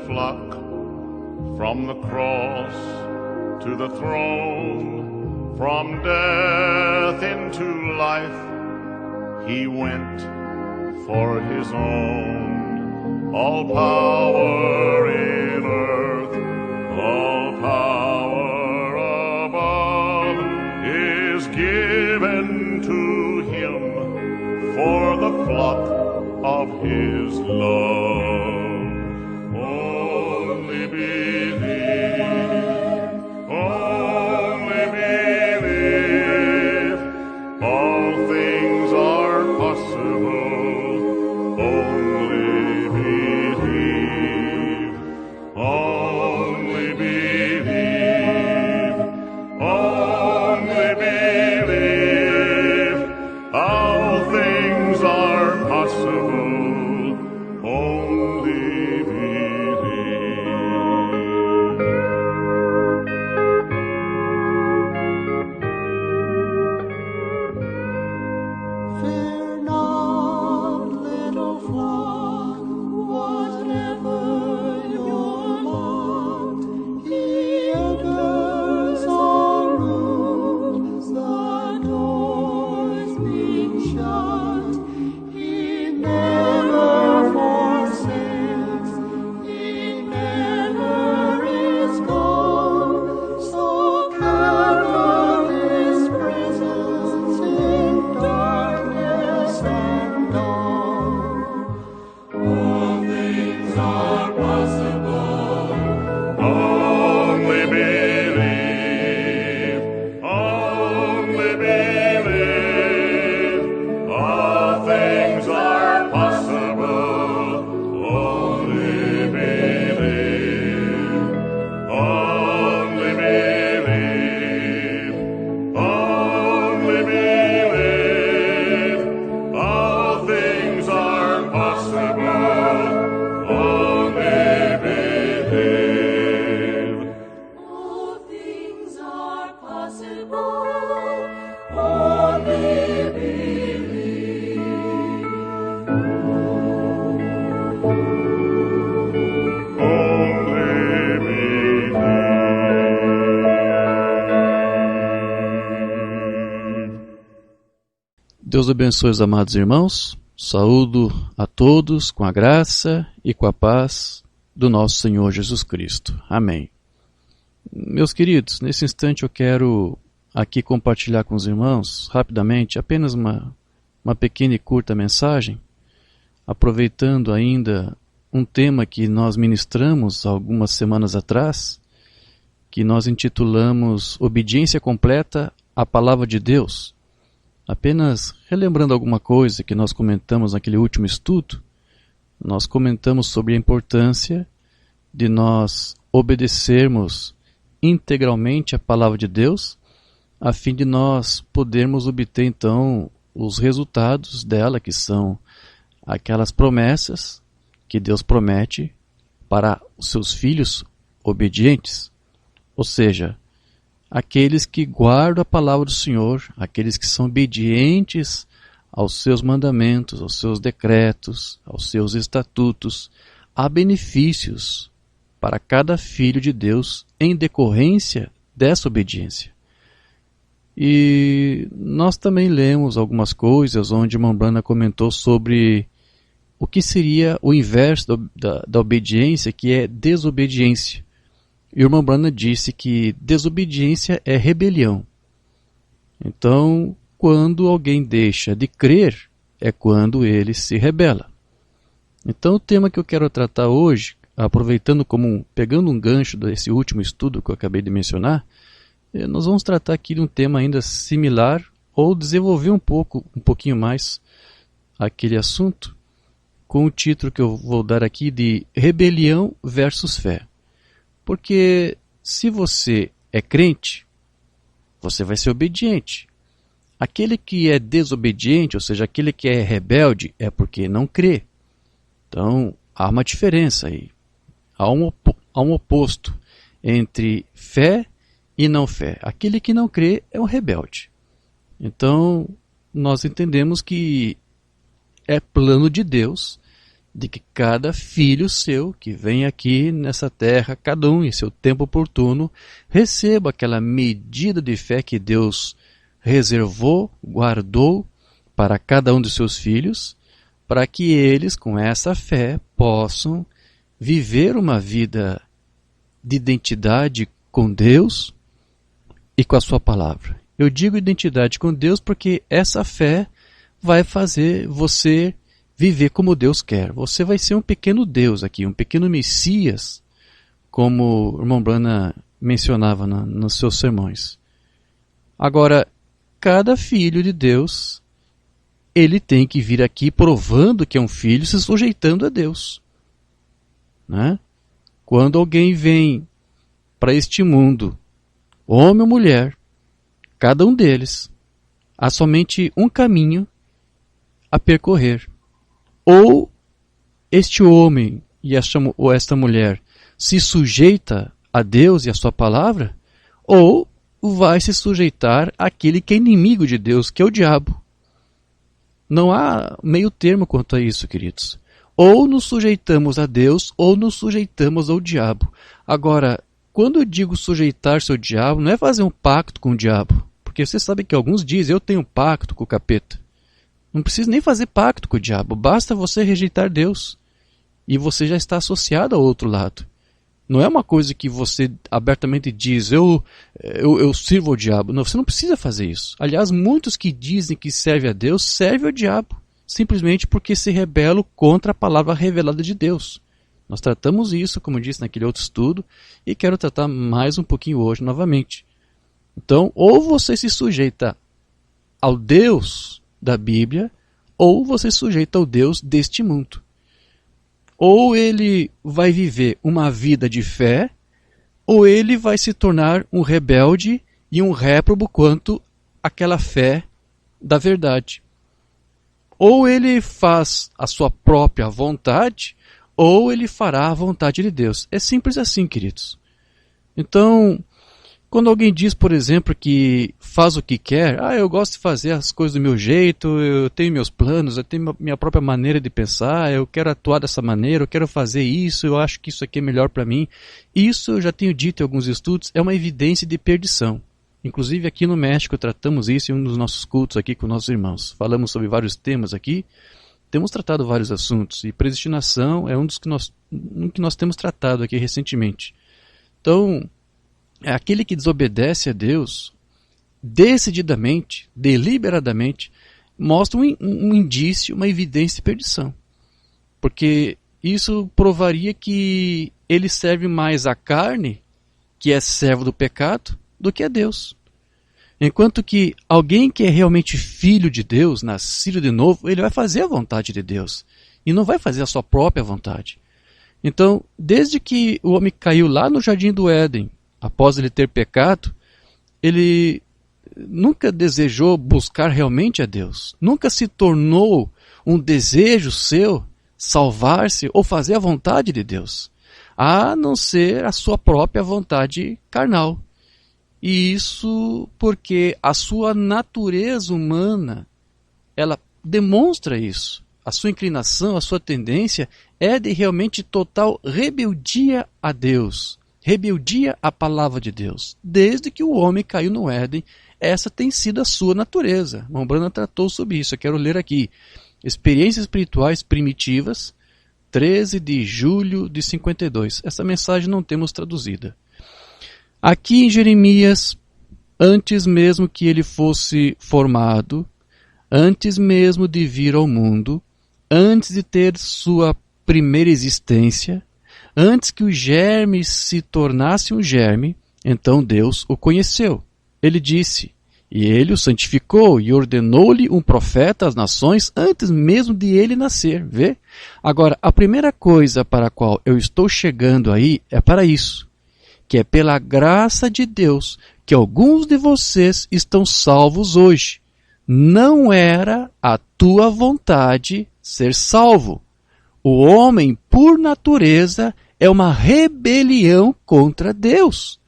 flock, from the cross to the throne, from death into life, he went for his own. All power in earth, all power above is given to him for the flock of his love. Only believe, only believe, all things are possible. Only believe, only believe, only believe, all things are possible. Only believe. Fear not, little flock, whatever your lot. He enters our rooms, the doors being shut. He never forsakes, he never is gone. So carol his presence in darkness and dawn. All things are possible. Only believe, only believe, all things are possible. Only believe, only believe, only believe, all things are possible. Only believe. All things are possible. Only believe. Only believe. Deus abençoe os amados irmãos. Saúdo a todos com a graça e com a paz do nosso Senhor Jesus Cristo. Amém. Meus queridos, nesse instante eu quero aqui compartilhar com os irmãos, rapidamente, apenas uma pequena e curta mensagem, aproveitando ainda um tema que nós ministramos algumas semanas atrás, que nós intitulamos Obediência Completa à Palavra de Deus. Apenas relembrando alguma coisa que nós comentamos naquele último estudo, nós comentamos sobre a importância de nós obedecermos integralmente a Palavra de Deus, a fim de nós podermos obter então os resultados dela, que são aquelas promessas que Deus promete para os seus filhos obedientes, ou seja, aqueles que guardam a palavra do Senhor, aqueles que são obedientes aos seus mandamentos, aos seus decretos, aos seus estatutos. Há benefícios para cada filho de Deus em decorrência dessa obediência. E nós também lemos algumas coisas onde irmã Brana comentou sobre o que seria o inverso da obediência, que é desobediência. E a irmã Brana disse que desobediência é rebelião. Então, quando alguém deixa de crer, é quando ele se rebela. Então, o tema que eu quero tratar hoje, aproveitando pegando um gancho desse último estudo que eu acabei de mencionar, nós vamos tratar aqui de um tema ainda similar, ou desenvolver um pouquinho mais aquele assunto, com o título que eu vou dar aqui de Rebelião versus Fé. Porque se você é crente, você vai ser obediente. Aquele que é desobediente, ou seja, aquele que é rebelde, é porque não crê. Então, há uma diferença aí. Há um oposto entre fé e não fé. Aquele que não crê é um rebelde. Então, nós entendemos que é plano de Deus de que cada filho seu que vem aqui nessa terra, cada um em seu tempo oportuno, receba aquela medida de fé que Deus reservou, guardou para cada um dos seus filhos, para que eles, com essa fé, possam viver uma vida de identidade com Deus e com a sua palavra. Eu digo identidade com Deus porque essa fé vai fazer você viver como Deus quer. Você vai ser um pequeno Deus aqui, um pequeno Messias, como o irmão Branham mencionava nos seus sermões. Agora, cada filho de Deus, ele tem que vir aqui provando que é um filho, se sujeitando a Deus. Né? Quando alguém vem para este mundo, homem ou mulher, cada um deles, há somente um caminho a percorrer. Ou este homem ou esta mulher se sujeita a Deus e a sua palavra, ou vai se sujeitar àquele que é inimigo de Deus, que é o diabo. Não há meio termo quanto a isso, queridos. Ou nos sujeitamos a Deus, ou nos sujeitamos ao diabo. Agora, quando eu digo sujeitar-se ao diabo, não é fazer um pacto com o diabo. Porque você sabe que alguns dizem, eu tenho um pacto com o capeta. Não precisa nem fazer pacto com o diabo, basta você rejeitar Deus. E você já está associado ao outro lado. Não é uma coisa que você abertamente diz, eu sirvo ao diabo. Não, você não precisa fazer isso. Aliás, muitos que dizem que servem a Deus, servem ao diabo. Simplesmente porque se rebelam contra a palavra revelada de Deus. Nós tratamos isso, como disse naquele outro estudo, e quero tratar mais um pouquinho hoje novamente. Então, ou você se sujeita ao Deus da Bíblia, ou você se sujeita ao Deus deste mundo. Ou ele vai viver uma vida de fé, ou ele vai se tornar um rebelde e um réprobo quanto àquela fé da verdade. Ou ele faz a sua própria vontade, ou ele fará a vontade de Deus. É simples assim, queridos. Então, quando alguém diz, por exemplo, que faz o que quer, eu gosto de fazer as coisas do meu jeito, eu tenho meus planos, eu tenho minha própria maneira de pensar, eu quero atuar dessa maneira, eu quero fazer isso, eu acho que isso aqui é melhor para mim. Isso, eu já tenho dito em alguns estudos, é uma evidência de perdição. Inclusive aqui no México tratamos isso em um dos nossos cultos aqui com nossos irmãos. Falamos sobre vários temas aqui, temos tratado vários assuntos, e predestinação é um que nós temos tratado aqui recentemente. Então, aquele que desobedece a Deus, decididamente, deliberadamente, mostra um indício, uma evidência de perdição. Porque isso provaria que ele serve mais à carne, que é servo do pecado, do que a Deus. Enquanto que alguém que é realmente filho de Deus, nascido de novo, ele vai fazer a vontade de Deus. E não vai fazer a sua própria vontade. Então, desde que o homem caiu lá no Jardim do Éden, após ele ter pecado, ele nunca desejou buscar realmente a Deus. Nunca se tornou um desejo seu salvar-se ou fazer a vontade de Deus, a não ser a sua própria vontade carnal. E isso porque a sua natureza humana, ela demonstra isso. A sua inclinação, a sua tendência é de realmente total rebeldia a Deus. Rebeldia à palavra de Deus. Desde que o homem caiu no Éden, essa tem sido a sua natureza. O Branham tratou sobre isso. Eu quero ler aqui. Experiências Espirituais Primitivas, 13 de julho de 52. Essa mensagem não temos traduzida. Aqui em Jeremias, antes mesmo que ele fosse formado, antes mesmo de vir ao mundo, antes de ter sua primeira existência, antes que o germe se tornasse um germe, então Deus o conheceu. Ele disse, e ele o santificou e ordenou-lhe um profeta às nações antes mesmo de ele nascer. Vê? Agora, a primeira coisa para a qual eu estou chegando aí é para isso, que é pela graça de Deus que alguns de vocês estão salvos hoje. Não era a tua vontade ser salvo. O homem, por natureza, é uma rebelião contra Deus.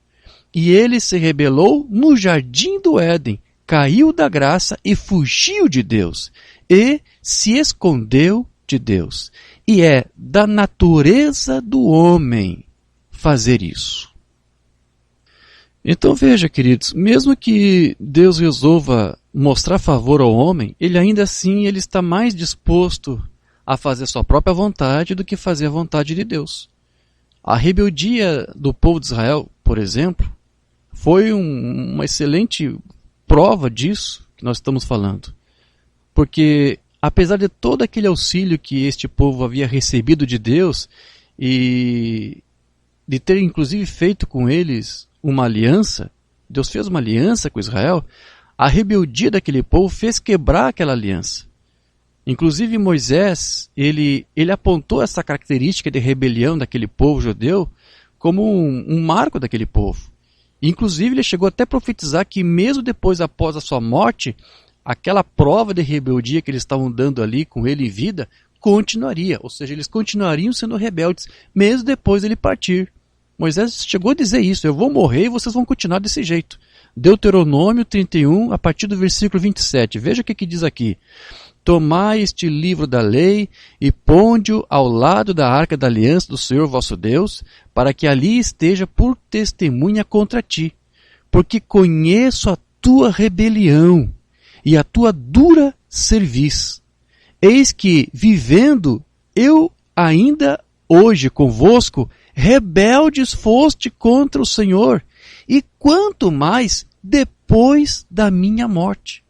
E ele se rebelou no jardim do Éden, caiu da graça e fugiu de Deus. E se escondeu de Deus. E é da natureza do homem fazer isso. Então veja, queridos, mesmo que Deus resolva mostrar favor ao homem, ele ainda assim ele está mais disposto a fazer sua própria vontade do que fazer a vontade de Deus. A rebeldia do povo de Israel, por exemplo, foi uma excelente prova disso que nós estamos falando. Porque apesar de todo aquele auxílio que este povo havia recebido de Deus e de ter inclusive feito com eles uma aliança, Deus fez uma aliança com Israel, a rebeldia daquele povo fez quebrar aquela aliança. Inclusive Moisés, ele apontou essa característica de rebelião daquele povo judeu como um marco daquele povo. Inclusive ele chegou até a profetizar que mesmo depois, após a sua morte, aquela prova de rebeldia que eles estavam dando ali com ele em vida, continuaria. Ou seja, eles continuariam sendo rebeldes, mesmo depois dele partir. Moisés chegou a dizer isso, eu vou morrer e vocês vão continuar desse jeito. Deuteronômio 31, a partir do versículo 27. Veja o que diz aqui. Tomai este livro da lei e ponde-o ao lado da arca da aliança do Senhor vosso Deus, para que ali esteja por testemunha contra ti. Porque conheço a tua rebelião e a tua dura cerviz. Eis que, vivendo eu ainda hoje convosco, rebeldes foste contra o Senhor, e quanto mais depois da minha morte.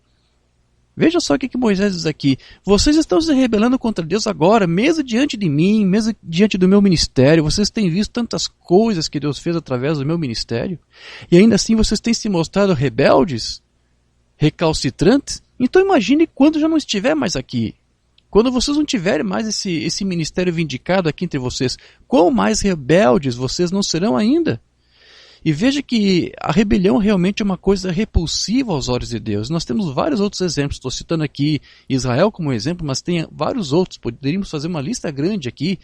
Veja só o que Moisés diz aqui. Vocês estão se rebelando contra Deus agora, mesmo diante de mim, mesmo diante do meu ministério. Vocês têm visto tantas coisas que Deus fez através do meu ministério. E ainda assim vocês têm se mostrado rebeldes, recalcitrantes. Então imagine quando já não estiver mais aqui. Quando vocês não tiverem mais esse ministério vindicado aqui entre vocês. Quão mais rebeldes vocês não serão ainda. E veja que a rebelião realmente é uma coisa repulsiva aos olhos de Deus. Nós temos vários outros exemplos. Estou citando aqui Israel como exemplo, mas tem vários outros. Poderíamos fazer uma lista grande aqui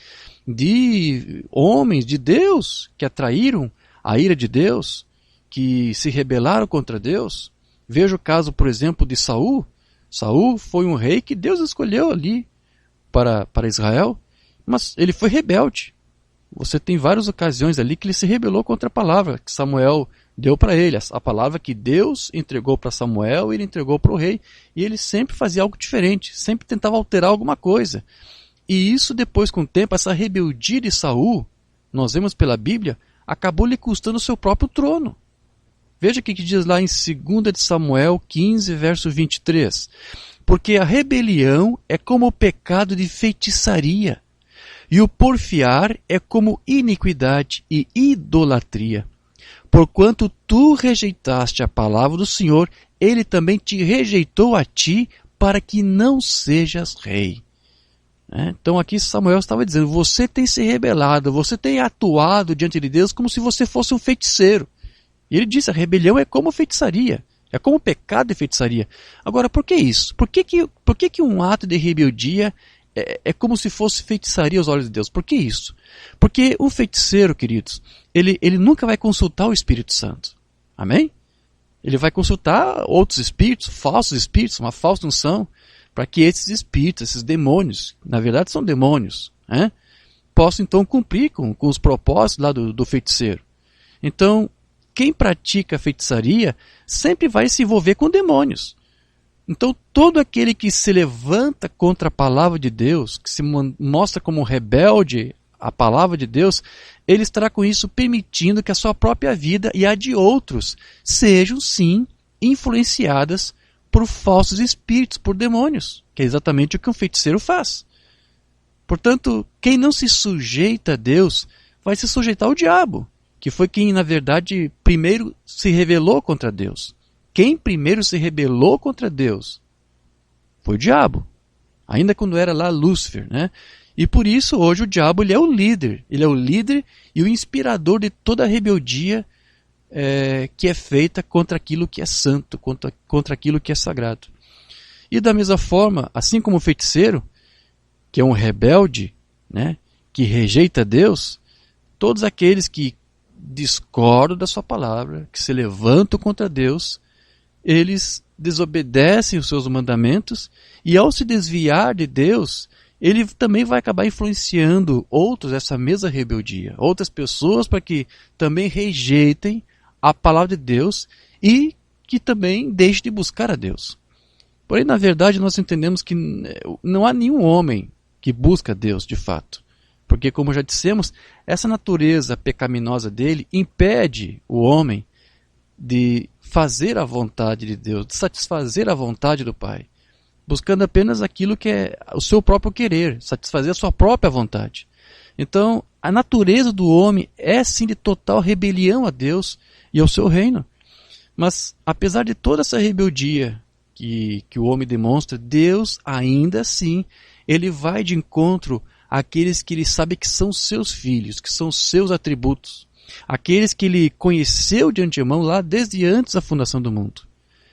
de homens de Deus que atraíram a ira de Deus, que se rebelaram contra Deus. Veja o caso, por exemplo, de Saul. Saul foi um rei que Deus escolheu ali para Israel, mas ele foi rebelde. Você tem várias ocasiões ali que ele se rebelou contra a palavra que Samuel deu para ele. A palavra que Deus entregou para Samuel, ele entregou para o rei. E ele sempre fazia algo diferente, sempre tentava alterar alguma coisa. E isso depois, com o tempo, essa rebeldia de Saul, nós vemos pela Bíblia, acabou lhe custando o seu próprio trono. Veja o que diz lá em 2 de Samuel 15, verso 23. Porque a rebelião é como o pecado de feitiçaria, e o porfiar é como iniquidade e idolatria. Porquanto tu rejeitaste a palavra do Senhor, ele também te rejeitou a ti, para que não sejas rei. Então aqui Samuel estava dizendo, você tem se rebelado, você tem atuado diante de Deus como se você fosse um feiticeiro. E ele disse, a rebelião é como feitiçaria, é como pecado de feitiçaria. Agora, por que isso? Por que um ato de rebeldia é como se fosse feitiçaria aos olhos de Deus? Por que isso? Porque um feiticeiro, queridos, ele nunca vai consultar o Espírito Santo. Amém? Ele vai consultar outros espíritos, falsos espíritos, uma falsa unção, para que esses espíritos, esses demônios, na verdade são demônios, possam então cumprir com os propósitos lá do feiticeiro. Então, quem pratica feitiçaria sempre vai se envolver com demônios. Então, todo aquele que se levanta contra a palavra de Deus, que se mostra como rebelde à palavra de Deus, ele estará com isso permitindo que a sua própria vida e a de outros sejam, sim, influenciadas por falsos espíritos, por demônios, que é exatamente o que um feiticeiro faz. Portanto, quem não se sujeita a Deus vai se sujeitar ao diabo, que foi quem, na verdade, primeiro se rebelou contra Deus. Quem primeiro se rebelou contra Deus foi o diabo, ainda quando era lá Lúcifer, E por isso hoje o diabo ele é o líder e o inspirador de toda a rebeldia que é feita contra aquilo que é santo, contra aquilo que é sagrado. E da mesma forma, assim como o feiticeiro, que é um rebelde, que rejeita Deus, todos aqueles que discordam da sua palavra, que se levantam contra Deus, eles desobedecem os seus mandamentos e ao se desviar de Deus ele também vai acabar influenciando outros essa mesma rebeldia, outras pessoas para que também rejeitem a palavra de Deus e que também deixem de buscar a Deus. Porém, na verdade, nós entendemos que não há nenhum homem que busca Deus de fato. Porque, como já dissemos, essa natureza pecaminosa dele impede o homem de fazer a vontade de Deus, de satisfazer a vontade do Pai, buscando apenas aquilo que é o seu próprio querer, satisfazer a sua própria vontade. Então, a natureza do homem é sim de total rebelião a Deus e ao seu reino. Mas, apesar de toda essa rebeldia que o homem demonstra, Deus ainda assim, ele vai de encontro àqueles que ele sabe que são seus filhos, que são seus atributos, aqueles que ele conheceu de antemão lá desde antes da fundação do mundo.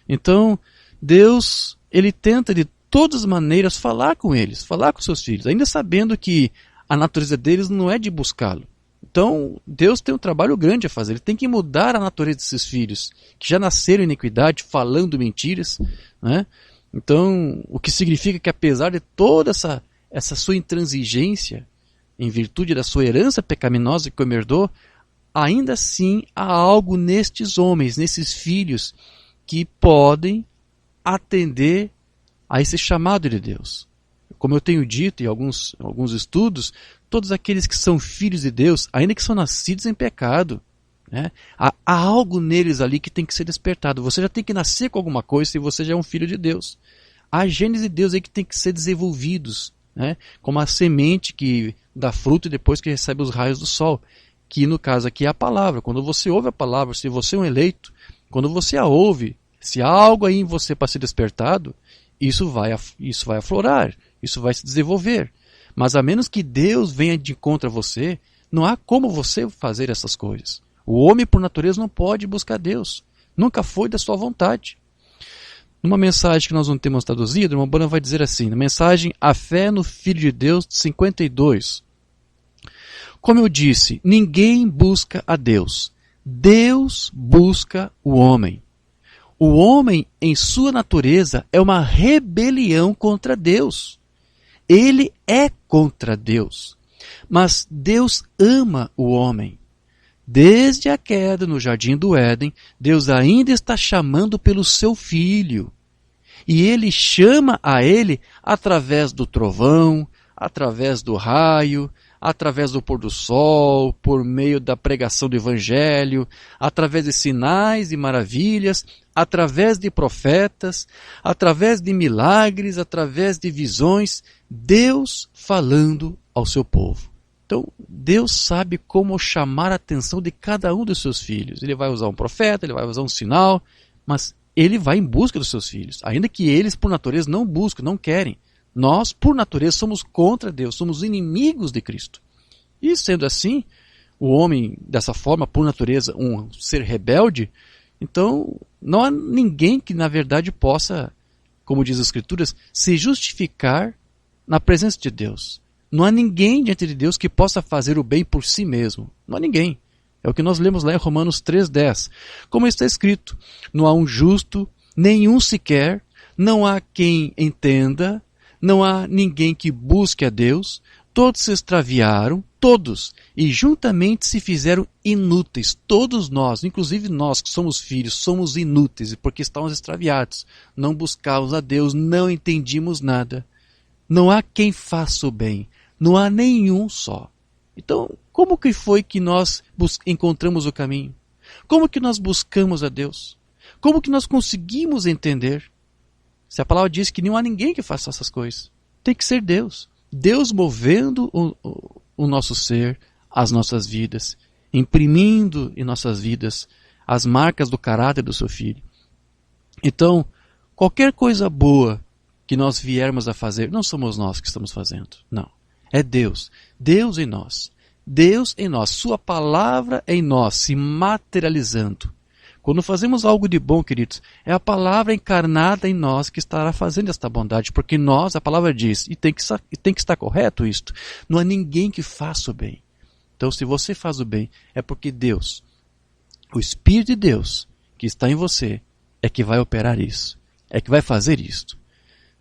Então, Deus, ele tenta de todas as maneiras falar com eles, falar com seus filhos, ainda sabendo que a natureza deles não é de buscá-lo. Então, Deus tem um trabalho grande a fazer. Ele tem que mudar a natureza desses filhos, que já nasceram em iniquidade, falando mentiras, né? Então, o que significa que apesar de toda essa sua intransigência, em virtude da sua herança pecaminosa que o herdou, ainda assim há algo nestes homens, nesses filhos, que podem atender a esse chamado de Deus. Como eu tenho dito em alguns estudos, todos aqueles que são filhos de Deus, ainda que são nascidos em pecado, né, há algo neles ali que tem que ser despertado. Você já tem que nascer com alguma coisa se você já é um filho de Deus. Há genes de Deus aí que tem que ser desenvolvidos, né, como a semente que dá fruto depois que recebe os raios do sol, que no caso aqui é a palavra. Quando você ouve a palavra, se você é um eleito, quando você a ouve, se há algo aí em você para ser despertado, isso vai aflorar, isso vai se desenvolver. Mas a menos que Deus venha de encontro a você, não há como você fazer essas coisas. O homem, por natureza, não pode buscar Deus. Nunca foi da sua vontade. Numa mensagem que nós não temos traduzido, o irmão Branham vai dizer assim, na mensagem A Fé no Filho de Deus, 52. Como eu disse, ninguém busca a Deus. Deus busca o homem. O homem, em sua natureza, é uma rebelião contra Deus. Ele é contra Deus. Mas Deus ama o homem. Desde a queda no jardim do Éden, Deus ainda está chamando pelo seu filho. E ele chama a ele através do trovão, através do raio, através do pôr do sol, por meio da pregação do evangelho, através de sinais e maravilhas, através de profetas, através de milagres, através de visões, Deus falando ao seu povo. Então, Deus sabe como chamar a atenção de cada um dos seus filhos. Ele vai usar um profeta, ele vai usar um sinal, mas ele vai em busca dos seus filhos, ainda que eles, por natureza, não buscam, não querem. Nós, por natureza, somos contra Deus, somos inimigos de Cristo. E sendo assim, o homem, dessa forma, por natureza, um ser rebelde, então não há ninguém que, na verdade, possa, como diz as Escrituras, se justificar na presença de Deus. Não há ninguém diante de Deus que possa fazer o bem por si mesmo. Não há ninguém. É o que nós lemos lá em Romanos 3,10. Como está escrito, não há um justo, nenhum sequer, não há quem entenda, não há ninguém que busque a Deus, todos se extraviaram, todos, e juntamente se fizeram inúteis. Todos nós, inclusive nós que somos filhos, somos inúteis, porque estamos extraviados. Não buscávamos a Deus, não entendimos nada. Não há quem faça o bem, não há nenhum só. Então, como que foi que nós encontramos o caminho? Como que nós buscamos a Deus? Como que nós conseguimos entender? Se a palavra diz que não há ninguém que faça essas coisas, tem que ser Deus. Deus movendo o nosso ser, as nossas vidas, imprimindo em nossas vidas as marcas do caráter do seu Filho. Então, qualquer coisa boa que nós viermos a fazer, não somos nós que estamos fazendo, não. É Deus. Deus em nós. Deus em nós. Sua palavra em nós, se materializando. Quando fazemos algo de bom, queridos, é a palavra encarnada em nós que estará fazendo esta bondade, porque nós, a palavra diz, e tem que estar correto isto, não há ninguém que faça o bem. Então, se você faz o bem, é porque Deus, o Espírito de Deus que está em você, é que vai operar isso, é que vai fazer isto.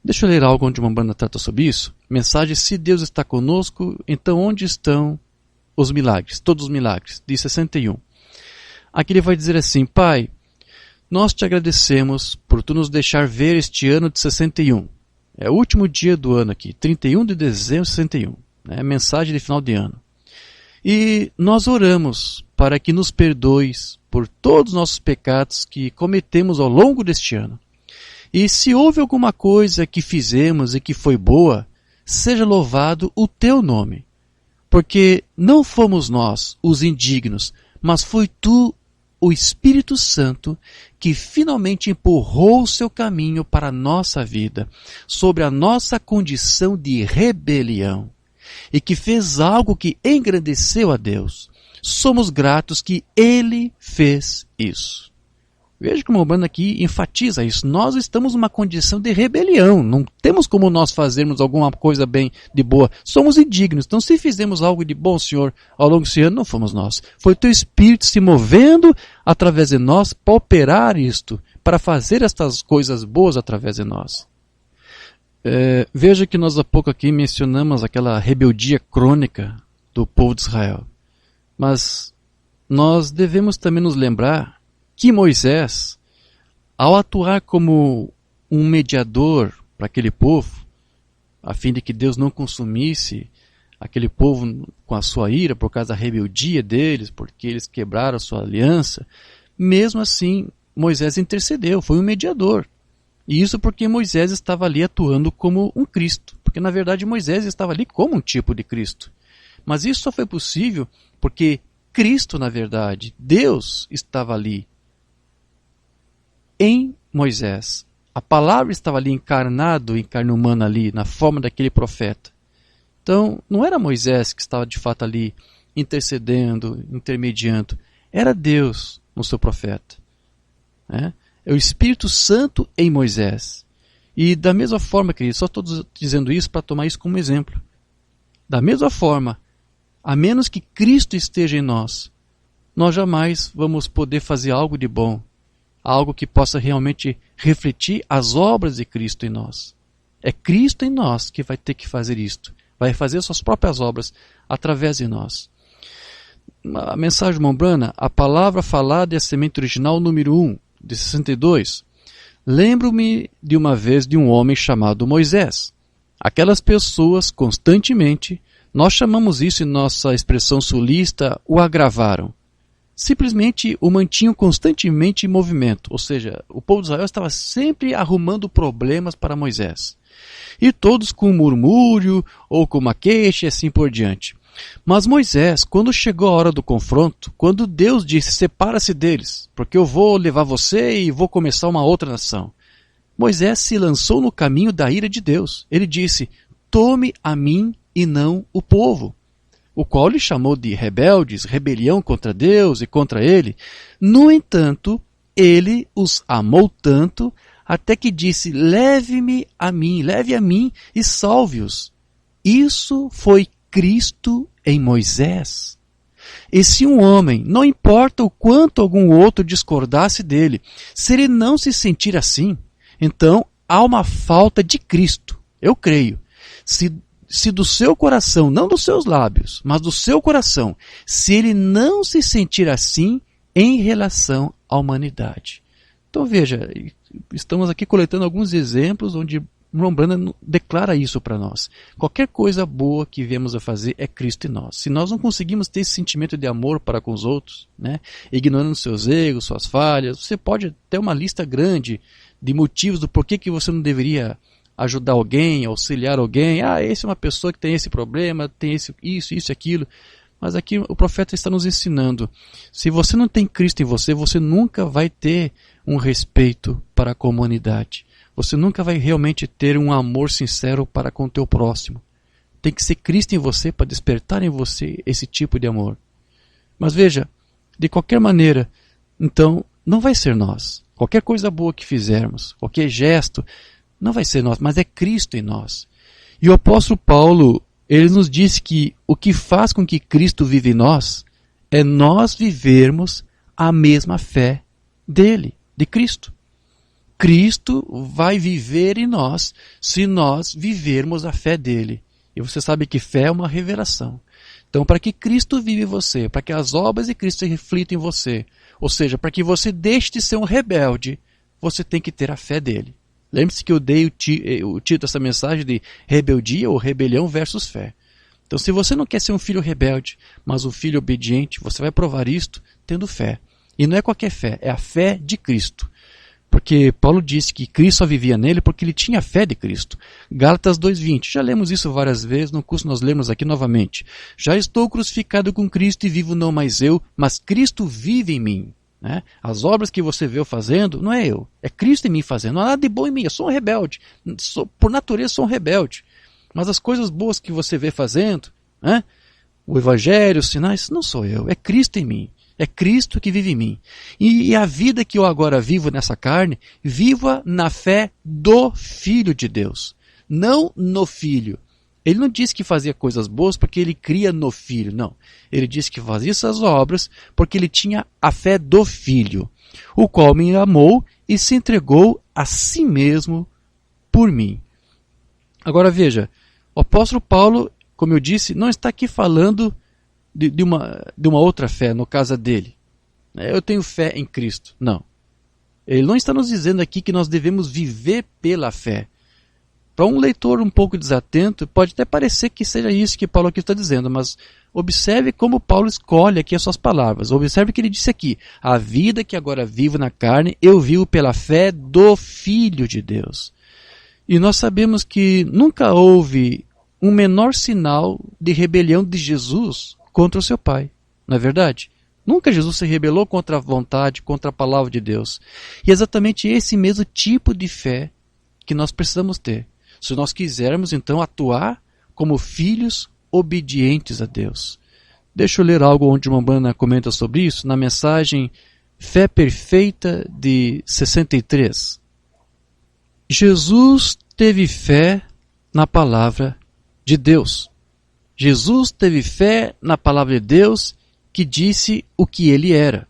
Deixa eu ler algo onde Umbanda trata sobre isso. Mensagem: se Deus está conosco, então onde estão os milagres? Todos os milagres. De 61. Aqui ele vai dizer assim: Pai, nós te agradecemos por tu nos deixar ver este ano de 61. É o último dia do ano aqui, 31 de dezembro de 61. É mensagem de final de ano. E nós oramos para que nos perdoes por todos os nossos pecados que cometemos ao longo deste ano. E se houve alguma coisa que fizemos e que foi boa, seja louvado o teu nome. Porque não fomos nós os indignos, mas foi tu, o Espírito Santo, que finalmente empurrou o seu caminho para a nossa vida, sobre a nossa condição de rebelião, e que fez algo que engrandeceu a Deus. Somos gratos que Ele fez isso. Veja como o Umbanda aqui enfatiza isso. Nós estamos numa condição de rebelião. Não temos como nós fazermos alguma coisa bem de boa. Somos indignos. Então, se fizemos algo de bom, Senhor, ao longo desse ano, não fomos nós. Foi o Teu Espírito se movendo através de nós para operar isto, para fazer estas coisas boas através de nós. Veja que nós há pouco aqui mencionamos aquela rebeldia crônica do povo de Israel. Mas nós devemos também nos lembrar que Moisés, ao atuar como um mediador para aquele povo, a fim de que Deus não consumisse aquele povo com a sua ira por causa da rebeldia deles, porque eles quebraram a sua aliança, mesmo assim Moisés intercedeu, foi um mediador. E isso porque Moisés estava ali atuando como um Cristo, porque na verdade Moisés estava ali como um tipo de Cristo. Mas isso só foi possível porque Cristo, na verdade, Deus estava ali em Moisés. A palavra estava ali encarnado, em carne humana ali, na forma daquele profeta. Então, não era Moisés que estava de fato ali intercedendo, intermediando. Era Deus no seu profeta. É o Espírito Santo em Moisés. E da mesma forma, querido, só estou dizendo isso para tomar isso como exemplo. Da mesma forma, a menos que Cristo esteja em nós, nós jamais vamos poder fazer algo de bom, algo que possa realmente refletir as obras de Cristo em nós. É Cristo em nós que vai ter que fazer isto. Vai fazer suas próprias obras através de nós. A mensagem Umbanda, a palavra falada é a semente original número 1, de 62. Lembro-me de uma vez de um homem chamado Moisés. Aquelas pessoas constantemente, nós chamamos isso em nossa expressão sulista, o agravaram. Simplesmente o mantinham constantemente em movimento, ou seja, o povo de Israel estava sempre arrumando problemas para Moisés. E todos com um murmúrio ou com uma queixa e assim por diante. Mas Moisés, quando chegou a hora do confronto, quando Deus disse, separa-se deles, porque eu vou levar você e vou começar uma outra nação. Moisés se lançou no caminho da ira de Deus. Ele disse, tome a mim e não o povo, o qual lhe chamou de rebeldes, rebelião contra Deus e contra ele. No entanto, ele os amou tanto, até que disse, leve a mim e salve-os. Isso foi Cristo em Moisés. E se um homem, não importa o quanto algum outro discordasse dele, se ele não se sentir assim, então há uma falta de Cristo. Eu creio. Se do seu coração, não dos seus lábios, mas do seu coração, se ele não se sentir assim em relação à humanidade. Então veja, estamos aqui coletando alguns exemplos onde Umbanda declara isso para nós. Qualquer coisa boa que viemos a fazer é Cristo em nós. Se nós não conseguimos ter esse sentimento de amor para com os outros, ignorando seus erros, suas falhas, você pode ter uma lista grande de motivos do porquê que você não deveria ajudar alguém, auxiliar alguém. Esse é uma pessoa que tem esse problema, tem isso e aquilo. Mas aqui o profeta está nos ensinando. Se você não tem Cristo em você, você nunca vai ter um respeito para a comunidade. Você nunca vai realmente ter um amor sincero para com o teu próximo. Tem que ser Cristo em você para despertar em você esse tipo de amor. Mas veja, de qualquer maneira, então, não vai ser nós. Qualquer coisa boa que fizermos, qualquer gesto, não vai ser nós, mas é Cristo em nós. E o apóstolo Paulo, ele nos disse que o que faz com que Cristo vive em nós é nós vivermos a mesma fé dele, de Cristo. Cristo vai viver em nós se nós vivermos a fé dele. E você sabe que fé é uma revelação. Então, para que Cristo vive em você, para que as obras de Cristo se reflitam em você, ou seja, para que você deixe de ser um rebelde, você tem que ter a fé dele. Lembre-se que eu dei o título dessa mensagem de rebeldia ou rebelião versus fé. Então, se você não quer ser um filho rebelde, mas um filho obediente, você vai provar isto tendo fé. E não é qualquer fé, é a fé de Cristo. Porque Paulo disse que Cristo só vivia nele porque ele tinha a fé de Cristo. Gálatas 2:20, já lemos isso várias vezes, não custa nós lermos aqui novamente. Já estou crucificado com Cristo e vivo não mais eu, mas Cristo vive em mim. Né? As obras que você vê eu fazendo, não é eu, é Cristo em mim fazendo. Não há nada de bom em mim, eu sou um rebelde. Por natureza sou um rebelde. Mas as coisas boas que você vê fazendo, né? O Evangelho, os sinais, não sou eu, é Cristo em mim. É Cristo que vive em mim. E a vida que eu agora vivo nessa carne, viva na fé do Filho de Deus. Não no Filho. Ele não disse que fazia coisas boas porque ele cria no Filho. Não. Ele disse que fazia essas obras porque ele tinha a fé do Filho, o qual me amou e se entregou a si mesmo por mim. Agora veja, o apóstolo Paulo, como eu disse, não está aqui falando de uma outra fé, no caso dele. Eu tenho fé em Cristo. Não. Ele não está nos dizendo aqui que nós devemos viver pela fé. Para um leitor um pouco desatento, pode até parecer que seja isso que Paulo aqui está dizendo, mas observe como Paulo escolhe aqui as suas palavras. Observe que ele disse aqui, a vida que agora vivo na carne, eu vivo pela fé do Filho de Deus. E nós sabemos que nunca houve um menor sinal de rebelião de Jesus contra o seu Pai, não é verdade? Nunca Jesus se rebelou contra a vontade, contra a palavra de Deus. E é exatamente esse mesmo tipo de fé que nós precisamos ter, se nós quisermos então atuar como filhos obedientes a Deus. Deixa eu ler algo onde uma banda comenta sobre isso, na mensagem Fé Perfeita de 63. Jesus teve fé na palavra de Deus. Jesus teve fé na palavra de Deus que disse o que ele era.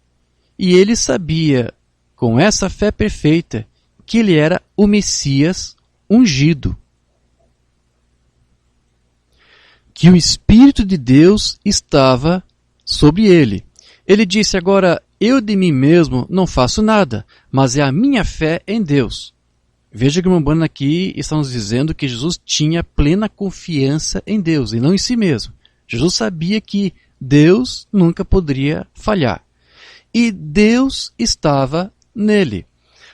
E ele sabia, com essa fé perfeita, que ele era o Messias ungido. Que o Espírito de Deus estava sobre ele. Ele disse agora, eu de mim mesmo não faço nada, mas é a minha fé em Deus. Veja que o Umbanda aqui está nos dizendo que Jesus tinha plena confiança em Deus e não em si mesmo. Jesus sabia que Deus nunca poderia falhar. E Deus estava nele.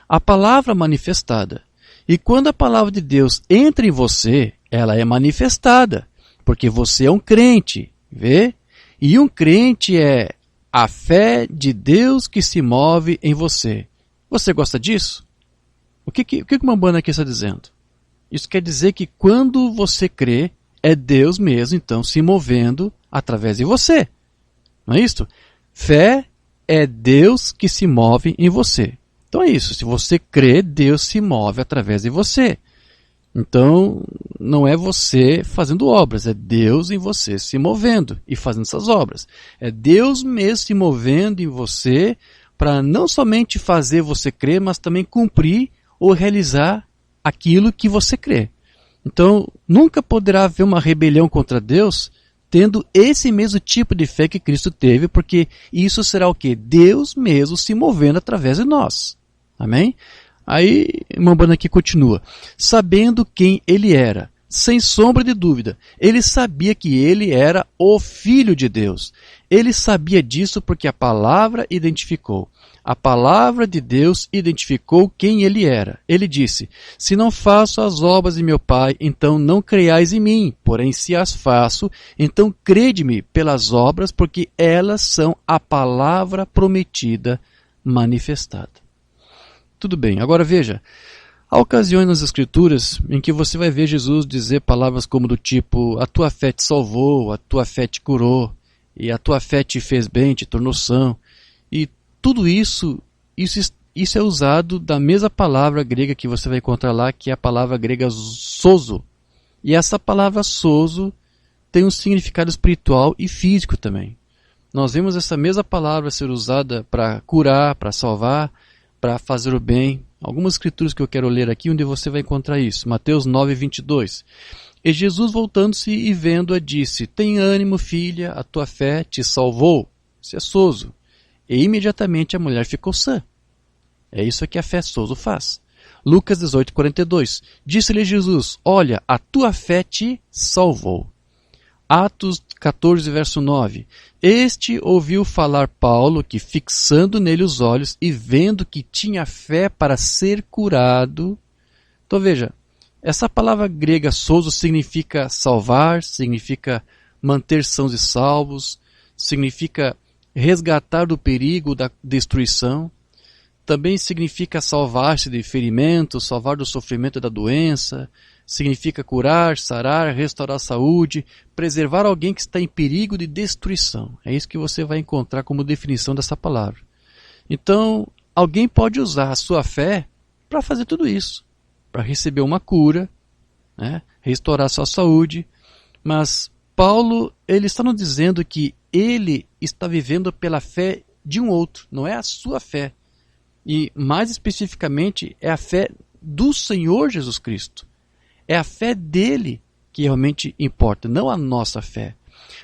A palavra manifestada. E quando a palavra de Deus entra em você, ela é manifestada. Porque você é um crente. Vê? E um crente é a fé de Deus que se move em você. Você gosta disso? O que uma banda aqui está dizendo? Isso quer dizer que quando você crê, é Deus mesmo, então, se movendo através de você. Não é isso? Fé é Deus que se move em você. Então é isso. Se você crê, Deus se move através de você. Então, não é você fazendo obras, é Deus em você se movendo e fazendo essas obras. É Deus mesmo se movendo em você para não somente fazer você crer, mas também cumprir ou realizar aquilo que você crê. Então, nunca poderá haver uma rebelião contra Deus tendo esse mesmo tipo de fé que Cristo teve, porque isso será o quê? Deus mesmo se movendo através de nós. Amém? Aí, Mambana aqui continua. Sabendo quem ele era, sem sombra de dúvida, ele sabia que ele era o Filho de Deus. Ele sabia disso porque a palavra identificou. A palavra de Deus identificou quem ele era. Ele disse, se não faço as obras de meu Pai, então não creiais em mim. Porém, se as faço, então crede-me pelas obras, porque elas são a palavra prometida manifestada. Tudo bem, agora veja, há ocasiões nas Escrituras em que você vai ver Jesus dizer palavras como do tipo, a tua fé te salvou, a tua fé te curou, e a tua fé te fez bem, te tornou são. E tudo isso é usado da mesma palavra grega que você vai encontrar lá, que é a palavra grega sozo. E essa palavra sozo tem um significado espiritual e físico também. Nós vemos essa mesma palavra ser usada para curar, para salvar, para fazer o bem Algumas escrituras que eu quero ler aqui, onde você vai encontrar isso. Mateus 9, 22. E Jesus, voltando-se e vendo-a, disse: tem ânimo, filha, a tua fé te salvou. Isso é sozo. E imediatamente a mulher ficou sã. É isso que a fé sozo faz. Lucas 18, 42. Disse-lhe Jesus: olha, a tua fé te salvou. Atos 14, verso 9. Este ouviu falar Paulo, que fixando nele os olhos e vendo que tinha fé para ser curado. Então veja, essa palavra grega sozo significa salvar, significa manter sãos e salvos, significa resgatar do perigo da destruição. Também significa salvar-se de ferimento, salvar do sofrimento da doença. Significa curar, sarar, restaurar a saúde, preservar alguém que está em perigo de destruição. É isso que você vai encontrar como definição dessa palavra. Então, alguém pode usar a sua fé para fazer tudo isso. Para receber uma cura, né, restaurar a sua saúde. Mas Paulo, ele está nos dizendo que ele está vivendo pela fé de um outro, não é a sua fé. E mais especificamente é a fé do Senhor Jesus Cristo. É a fé dele que realmente importa, não a nossa fé.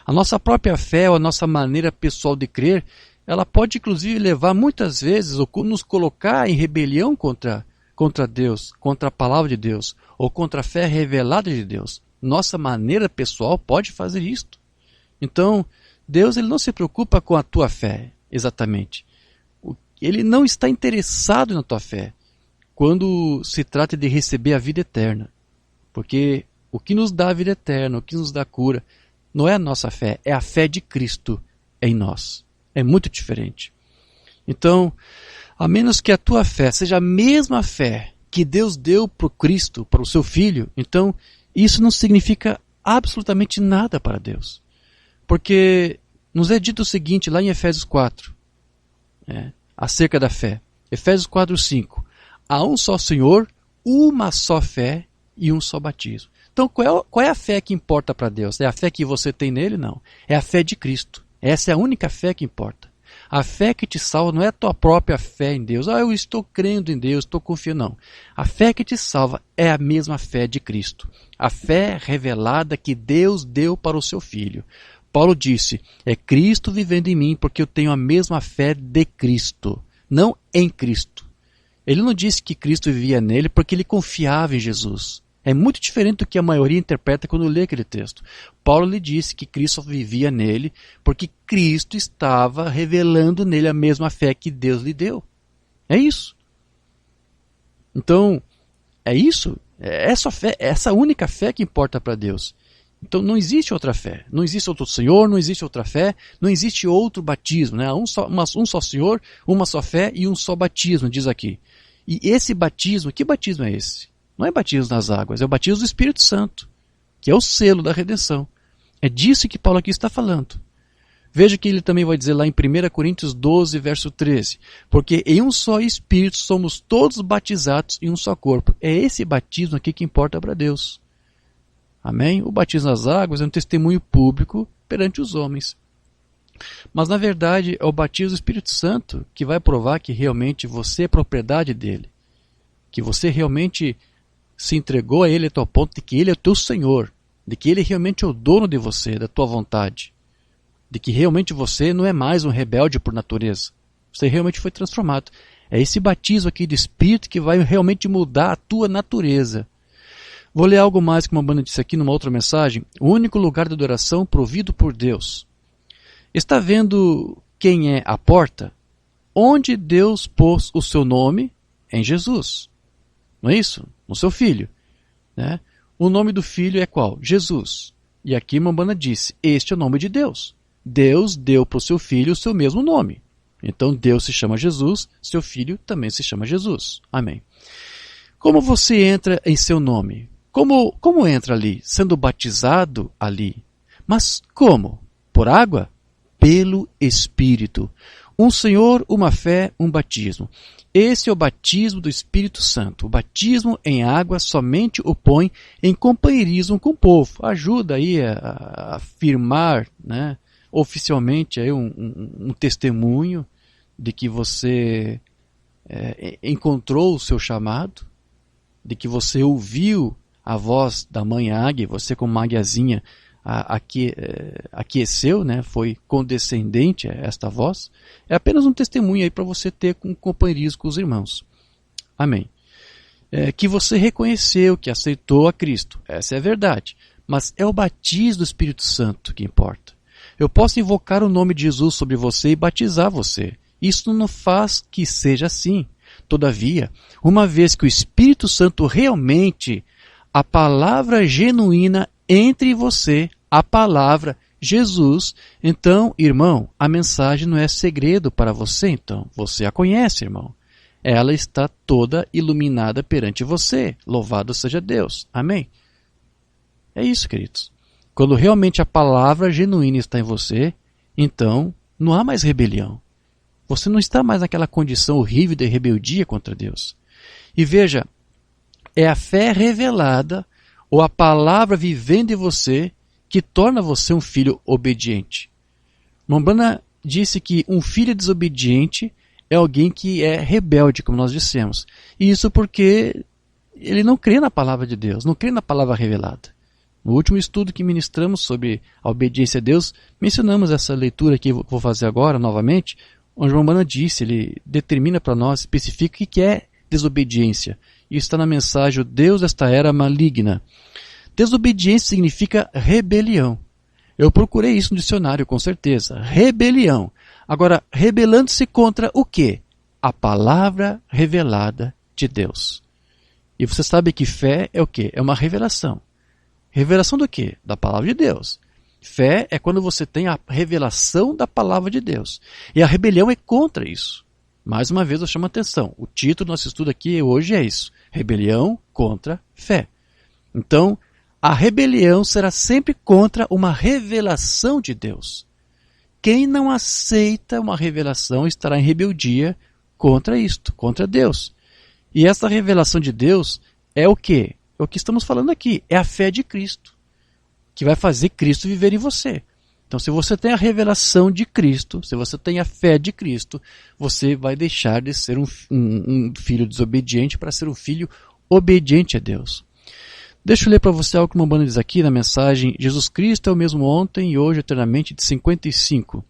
A nossa própria fé ou a nossa maneira pessoal de crer, ela pode inclusive levar muitas vezes ou nos colocar em rebelião contra Deus, contra a palavra de Deus, ou contra a fé revelada de Deus. Nossa maneira pessoal pode fazer isto. Então, Deus, ele não se preocupa com a tua fé, exatamente. Ele não está interessado na tua fé quando se trata de receber a vida eterna. Porque o que nos dá a vida eterna, o que nos dá a cura, não é a nossa fé, é a fé de Cristo em nós. É muito diferente. Então, a menos que a tua fé seja a mesma fé que Deus deu para o Cristo, para o seu Filho, então isso não significa absolutamente nada para Deus. Porque nos é dito o seguinte, lá em Efésios 4, acerca da fé. Efésios 4, 5. Há um só Senhor, uma só fé e um só batismo. Então, qual é a fé que importa para Deus? É a fé que você tem nele? Não. É a fé de Cristo. Essa é a única fé que importa. A fé que te salva não é a tua própria fé em Deus. Eu estou crendo em Deus, estou confiando. Não. A fé que te salva é a mesma fé de Cristo. A fé revelada que Deus deu para o seu Filho. Paulo disse, é Cristo vivendo em mim porque eu tenho a mesma fé de Cristo, não em Cristo. Ele não disse que Cristo vivia nele porque ele confiava em Jesus. É muito diferente do que a maioria interpreta quando lê aquele texto. Paulo lhe disse que Cristo vivia nele porque Cristo estava revelando nele a mesma fé que Deus lhe deu. É isso. Então, é isso. É essa fé, essa única fé que importa para Deus. Então não existe outra fé, não existe outro Senhor, não existe outra fé, não existe outro batismo, né? Um só Senhor, uma só fé e um só batismo, diz aqui. E esse batismo, que batismo é esse? Não é batismo nas águas, é o batismo do Espírito Santo, que é o selo da redenção. É disso que Paulo aqui está falando. Veja que ele também vai dizer lá em 1 Coríntios 12, verso 13. Porque em um só Espírito somos todos batizados em um só corpo. É esse batismo aqui que importa para Deus. Amém? O batismo nas águas é um testemunho público perante os homens. Mas na verdade é o batismo do Espírito Santo que vai provar que realmente você é propriedade dele. Que você realmente se entregou a ele a tal ponto de que ele é o teu Senhor. De que ele realmente é o dono de você, da tua vontade. De que realmente você não é mais um rebelde por natureza. Você realmente foi transformado. É esse batismo aqui de Espírito que vai realmente mudar a tua natureza. Vou ler algo mais que uma banda disse aqui numa outra mensagem. O único lugar de adoração provido por Deus. Está vendo quem é a porta? Onde Deus pôs o seu nome? Em Jesus. Não é isso? No seu Filho. Né? O nome do Filho é qual? Jesus. E aqui Mambana disse, este é o nome de Deus. Deus deu para o seu Filho o seu mesmo nome. Então Deus se chama Jesus, seu Filho também se chama Jesus. Amém. Como você entra em seu nome? Como entra ali? Sendo batizado ali. Mas como? Por água? Pelo Espírito. Um Senhor, uma fé, um batismo. Esse é o batismo do Espírito Santo. O batismo em água somente o põe em companheirismo com o povo. Ajuda aí a afirmar, né, oficialmente aí um testemunho de que você encontrou o seu chamado, de que você ouviu a voz da mãe águia, você como uma águiazinha aqueceu, né, foi condescendente a esta voz, é apenas um testemunho aí para você ter com companheirismo com os irmãos. Amém. Que você reconheceu, que aceitou a Cristo, essa é a verdade, mas é o batismo do Espírito Santo que importa. Eu posso invocar o nome de Jesus sobre você e batizar você. Isso não faz que seja assim. Todavia, uma vez que o Espírito Santo realmente, a palavra genuína entre você, a palavra Jesus, então, irmão, a mensagem não é segredo para você, então. Você a conhece, irmão. Ela está toda iluminada perante você. Louvado seja Deus. Amém? É isso, queridos. Quando realmente a palavra genuína está em você, então não há mais rebelião. Você não está mais naquela condição horrível de rebeldia contra Deus. E veja, é a fé revelada ou a palavra vivendo em você que torna você um filho obediente. Mombana disse que um filho desobediente é alguém que é rebelde, como nós dissemos. E isso porque ele não crê na palavra de Deus, não crê na palavra revelada. No último estudo que ministramos sobre a obediência a Deus, mencionamos essa leitura que eu vou fazer agora novamente, onde Mombana disse, ele determina para nós, especifica o que é desobediência. Isso está na mensagem, o Deus desta era maligna. Desobediência significa rebelião. Eu procurei isso no dicionário, com certeza. Rebelião. Agora, rebelando-se contra o quê? A palavra revelada de Deus. E você sabe que fé é o quê? É uma revelação. Revelação do quê? Da palavra de Deus. Fé é quando você tem a revelação da palavra de Deus. E a rebelião é contra isso. Mais uma vez eu chamo a atenção. O título do nosso estudo aqui hoje é isso. Rebelião contra fé. Então, a rebelião será sempre contra uma revelação de Deus. Quem não aceita uma revelação estará em rebeldia contra isto, contra Deus. E essa revelação de Deus é o quê? É o que estamos falando aqui. É a fé de Cristo, que vai fazer Cristo viver em você. Então, se você tem a revelação de Cristo, se você tem a fé de Cristo, você vai deixar de ser um filho desobediente para ser um filho obediente a Deus. Deixa eu ler para você algo que o Mombana diz aqui na mensagem Jesus Cristo é o mesmo ontem e hoje eternamente de 55.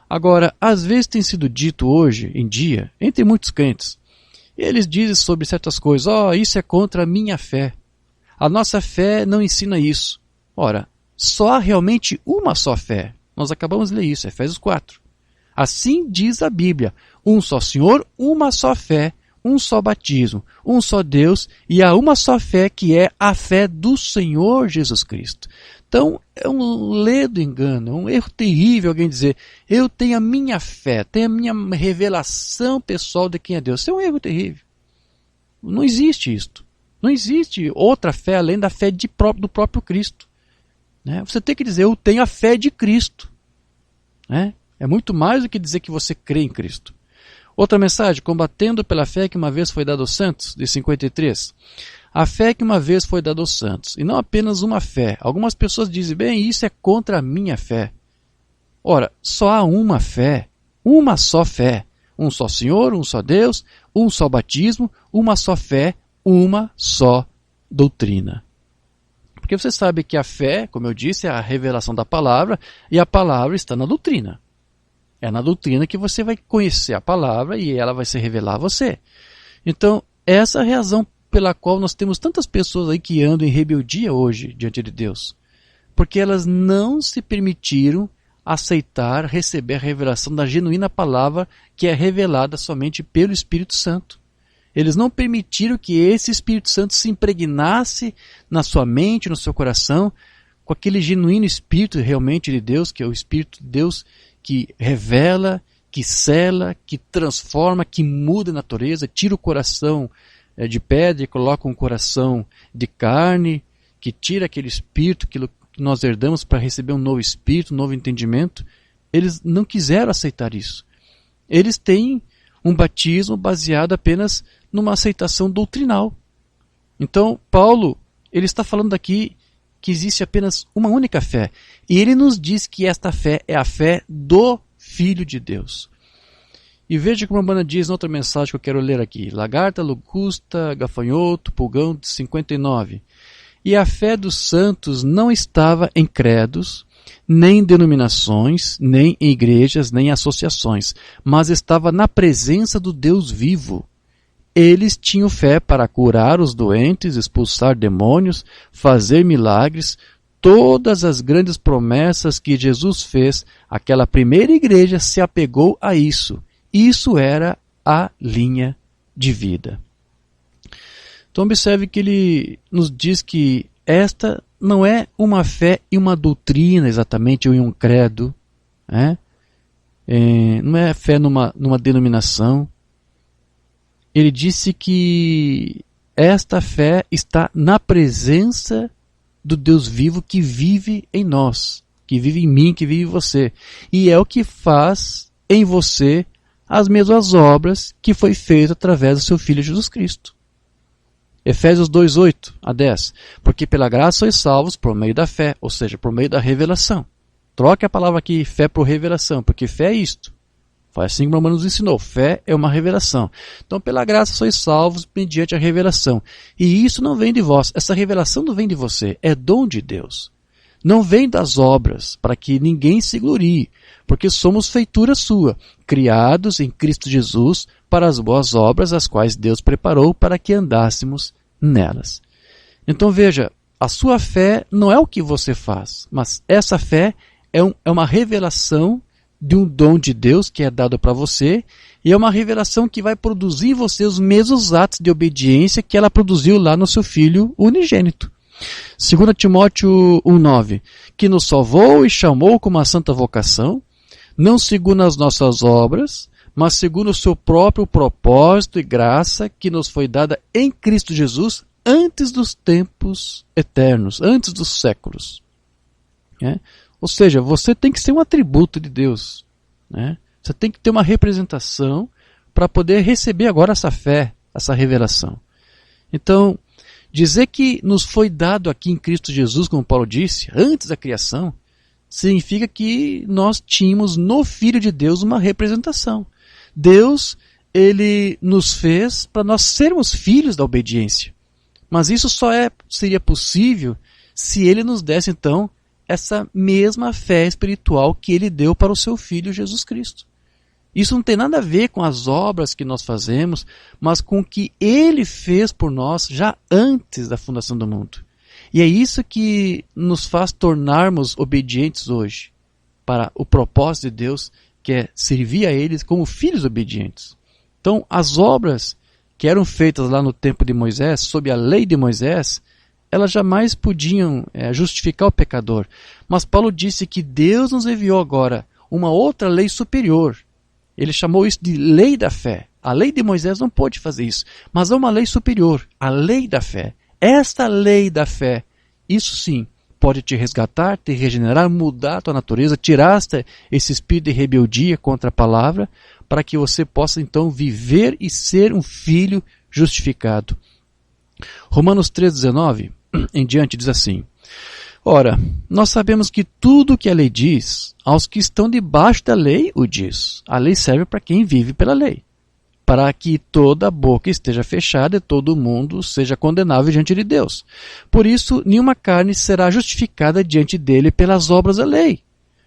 Agora, às vezes tem sido dito hoje em dia, entre muitos crentes, eles dizem sobre certas coisas, isso é contra a minha fé. A nossa fé não ensina isso. Ora, só há realmente uma só fé. Nós acabamos de ler isso, Efésios 4. Assim diz a Bíblia, um só Senhor, uma só fé, um só batismo, um só Deus e há uma só fé que é a fé do Senhor Jesus Cristo. Então é um ledo engano, é um erro terrível alguém dizer eu tenho a minha fé, tenho a minha revelação pessoal de quem é Deus. Isso é um erro terrível. Não existe isto. Não existe outra fé além da fé do próprio Cristo. Você tem que dizer eu tenho a fé de Cristo. É muito mais do que dizer que você crê em Cristo. Outra mensagem, combatendo pela fé que uma vez foi dada aos santos, de 53. A fé que uma vez foi dada aos santos, e não apenas uma fé. Algumas pessoas dizem, bem, isso é contra a minha fé. Ora, só há uma fé, uma só fé. Um só Senhor, um só Deus, um só batismo, uma só fé, uma só doutrina. Porque você sabe que a fé, como eu disse, é a revelação da palavra, e a palavra está na doutrina. É na doutrina que você vai conhecer a palavra e ela vai se revelar a você. Então, essa é a razão pela qual nós temos tantas pessoas aí que andam em rebeldia hoje diante de Deus. Porque elas não se permitiram aceitar, receber a revelação da genuína palavra que é revelada somente pelo Espírito Santo. Eles não permitiram que esse Espírito Santo se impregnasse na sua mente, no seu coração, com aquele genuíno Espírito realmente de Deus, que é o Espírito de Deus que revela, que sela, que transforma, que muda a natureza, tira o coração de pedra e coloca um coração de carne, que tira aquele espírito que nós herdamos para receber um novo espírito, um novo entendimento. Eles não quiseram aceitar isso. Eles têm um batismo baseado apenas numa aceitação doutrinal. Então, Paulo, ele está falando aqui que existe apenas uma única fé. E ele nos diz que esta fé é a fé do Filho de Deus. E veja como a Urbana diz na outra mensagem que eu quero ler aqui. Lagarta, locusta, gafanhoto, pulgão de 59. E a fé dos santos não estava em credos, nem em denominações, nem em igrejas, nem em associações, mas estava na presença do Deus vivo. Eles tinham fé para curar os doentes, expulsar demônios, fazer milagres. Todas as grandes promessas que Jesus fez, aquela primeira igreja se apegou a isso. Isso era a linha de vida. Então observe que ele nos diz que esta não é uma fé e uma doutrina exatamente, ou em um credo, né? Não é fé numa denominação. Ele disse que esta fé está na presença do Deus vivo que vive em nós, que vive em mim, que vive em você. E é o que faz em você as mesmas obras que foi feito através do seu Filho Jesus Cristo. Efésios 2, 8 a 10. Porque pela graça sois salvos por meio da fé, ou seja, por meio da revelação. Troque a palavra aqui, fé, por revelação, porque fé é isto. Foi assim que o Romano nos ensinou. Fé é uma revelação. Então, pela graça sois salvos mediante a revelação. E isso não vem de vós. Essa revelação não vem de você. É dom de Deus. Não vem das obras, para que ninguém se glorie, porque somos feitura sua, criados em Cristo Jesus para as boas obras, as quais Deus preparou para que andássemos nelas. Então veja, a sua fé não é o que você faz, mas essa fé é uma revelação de um dom de Deus que é dado para você, e é uma revelação que vai produzir em você os mesmos atos de obediência que ela produziu lá no seu Filho unigênito. 2 Timóteo 1,9, que nos salvou e chamou com uma santa vocação, não segundo as nossas obras, mas segundo o seu próprio propósito e graça que nos foi dada em Cristo Jesus antes dos tempos eternos, antes dos séculos. Ou seja, você tem que ser um atributo de Deus. Você tem que ter uma representação para poder receber agora essa fé, essa revelação. Então, dizer que nos foi dado aqui em Cristo Jesus, como Paulo disse, antes da criação, significa que nós tínhamos no Filho de Deus uma representação. Deus, ele nos fez para nós sermos filhos da obediência. Mas isso só seria possível se ele nos desse, então, essa mesma fé espiritual que ele deu para o seu Filho Jesus Cristo. Isso não tem nada a ver com as obras que nós fazemos, mas com o que ele fez por nós já antes da fundação do mundo. E é isso que nos faz tornarmos obedientes hoje, para o propósito de Deus, que é servir a eles como filhos obedientes. Então, as obras que eram feitas lá no tempo de Moisés, sob a lei de Moisés, elas jamais podiam justificar o pecador. Mas Paulo disse que Deus nos enviou agora uma outra lei superior. Ele chamou isso de lei da fé. A lei de Moisés não pôde fazer isso, mas é uma lei superior, a lei da fé. Esta lei da fé, isso sim, pode te resgatar, te regenerar, mudar a tua natureza, tirar esse espírito de rebeldia contra a palavra, para que você possa então viver e ser um filho justificado. Romanos 3,19 em diante diz assim: ora, nós sabemos que tudo o que a lei diz, aos que estão debaixo da lei o diz. A lei serve para quem vive pela lei, para que toda a boca esteja fechada e todo mundo seja condenável diante de Deus. Por isso, nenhuma carne será justificada diante dele pelas obras da lei,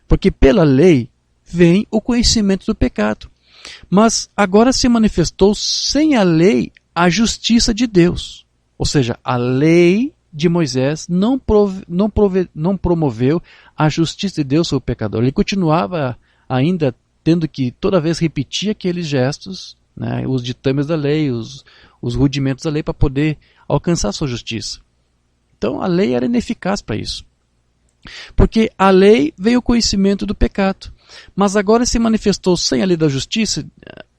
porque pela lei vem o conhecimento do pecado. Mas agora se manifestou sem a lei a justiça de Deus. Ou seja, a lei de Moisés não promoveu a justiça de Deus sobre o pecador. Ele continuava ainda tendo que toda vez repetir aqueles gestos, os ditames da lei, os rudimentos da lei para poder alcançar a sua justiça. Então a lei era ineficaz para isso. Porque a lei veio o conhecimento do pecado. Mas agora se manifestou sem a lei da justiça,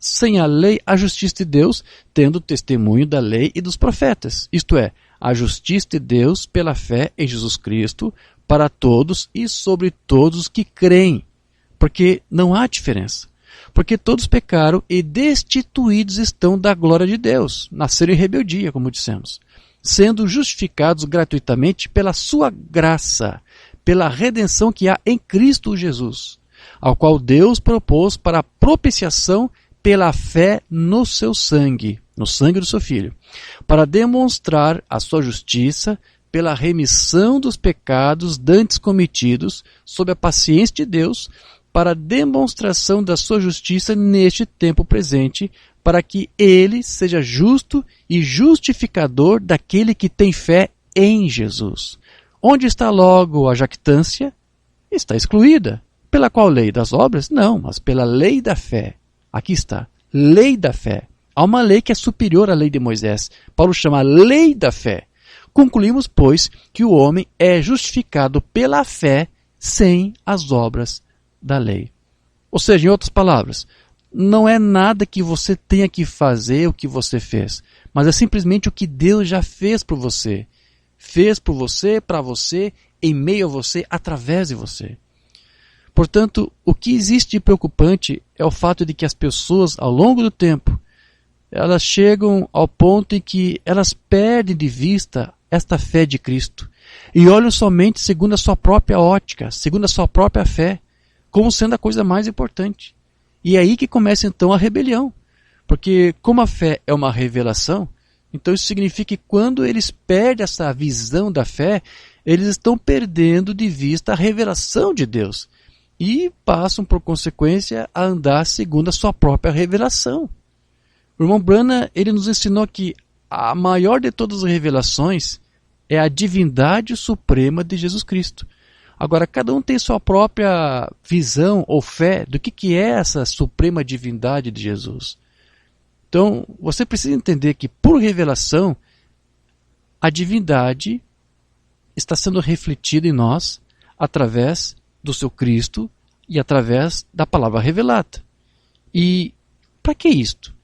sem a lei a justiça de Deus, tendo o testemunho da lei e dos profetas. Isto é, a justiça de Deus pela fé em Jesus Cristo para todos e sobre todos os que creem. Porque não há diferença. Porque todos pecaram e destituídos estão da glória de Deus, nasceram em rebeldia, como dissemos, sendo justificados gratuitamente pela sua graça, pela redenção que há em Cristo Jesus, ao qual Deus propôs para a propiciação pela fé no seu sangue, no sangue do seu Filho, para demonstrar a sua justiça pela remissão dos pecados dantes cometidos, sob a paciência de Deus, para a demonstração da sua justiça neste tempo presente, para que ele seja justo e justificador daquele que tem fé em Jesus. Onde está logo a jactância? Está excluída. Pela qual lei? Das obras? Não, mas pela lei da fé. Aqui está, lei da fé. Há uma lei que é superior à lei de Moisés. Paulo chama a lei da fé. Concluímos, pois, que o homem é justificado pela fé sem as obras da lei. Ou seja, em outras palavras, não é nada que você tenha que fazer o que você fez, mas é simplesmente o que Deus já fez por você. Fez por você, para você, em meio a você, através de você. Portanto, o que existe de preocupante é o fato de que as pessoas, ao longo do tempo, elas chegam ao ponto em que elas perdem de vista esta fé de Cristo e olham somente segundo a sua própria ótica, segundo a sua própria fé, como sendo a coisa mais importante. E é aí que começa então a rebelião, porque como a fé é uma revelação, então isso significa que quando eles perdem essa visão da fé, eles estão perdendo de vista a revelação de Deus e passam, por consequência, a andar segundo a sua própria revelação. O irmão Branham, ele nos ensinou que a maior de todas as revelações é a divindade suprema de Jesus Cristo. Agora, cada um tem sua própria visão ou fé do que é essa suprema divindade de Jesus. Então, você precisa entender que, por revelação, a divindade está sendo refletida em nós através do seu Cristo e através da palavra revelada. E para que isto?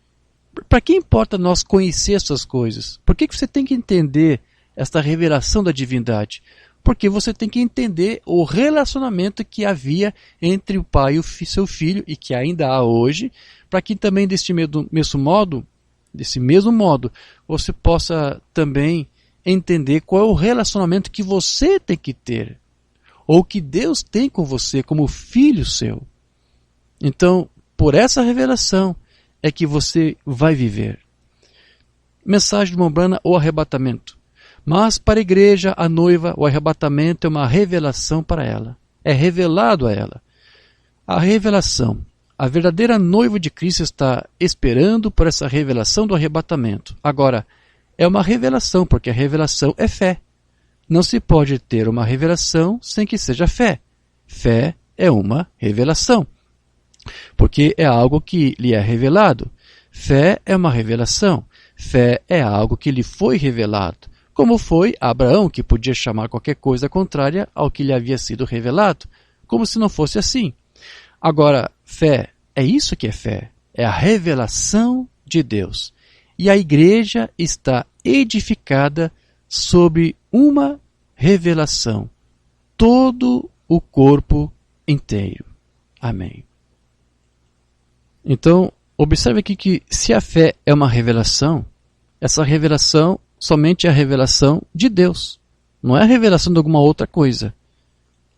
Para que importa nós conhecer essas coisas? Por que você tem que entender esta revelação da divindade? Porque você tem que entender o relacionamento que havia entre o Pai e seu Filho, e que ainda há hoje, para que também desse mesmo modo, você possa também entender qual é o relacionamento que você tem que ter, ou que Deus tem com você como filho seu. Então, por essa revelação é que você vai viver. Mensagem de Mombrana, o arrebatamento. Mas para a igreja, a noiva, o arrebatamento é uma revelação para ela. É revelado a ela. A revelação. A verdadeira noiva de Cristo está esperando por essa revelação do arrebatamento. Agora, é uma revelação, porque a revelação é fé. Não se pode ter uma revelação sem que seja fé. Fé é uma revelação, porque é algo que lhe é revelado. Fé é uma revelação. Fé é algo que lhe foi revelado, como foi a Abraão, que podia chamar qualquer coisa contrária ao que lhe havia sido revelado, como se não fosse assim. Agora, fé, é isso que é fé. É a revelação de Deus. E a igreja está edificada sobre uma revelação. Todo o corpo inteiro. Amém. Então, observe aqui que se a fé é uma revelação, essa revelação somente é a revelação de Deus. Não é a revelação de alguma outra coisa.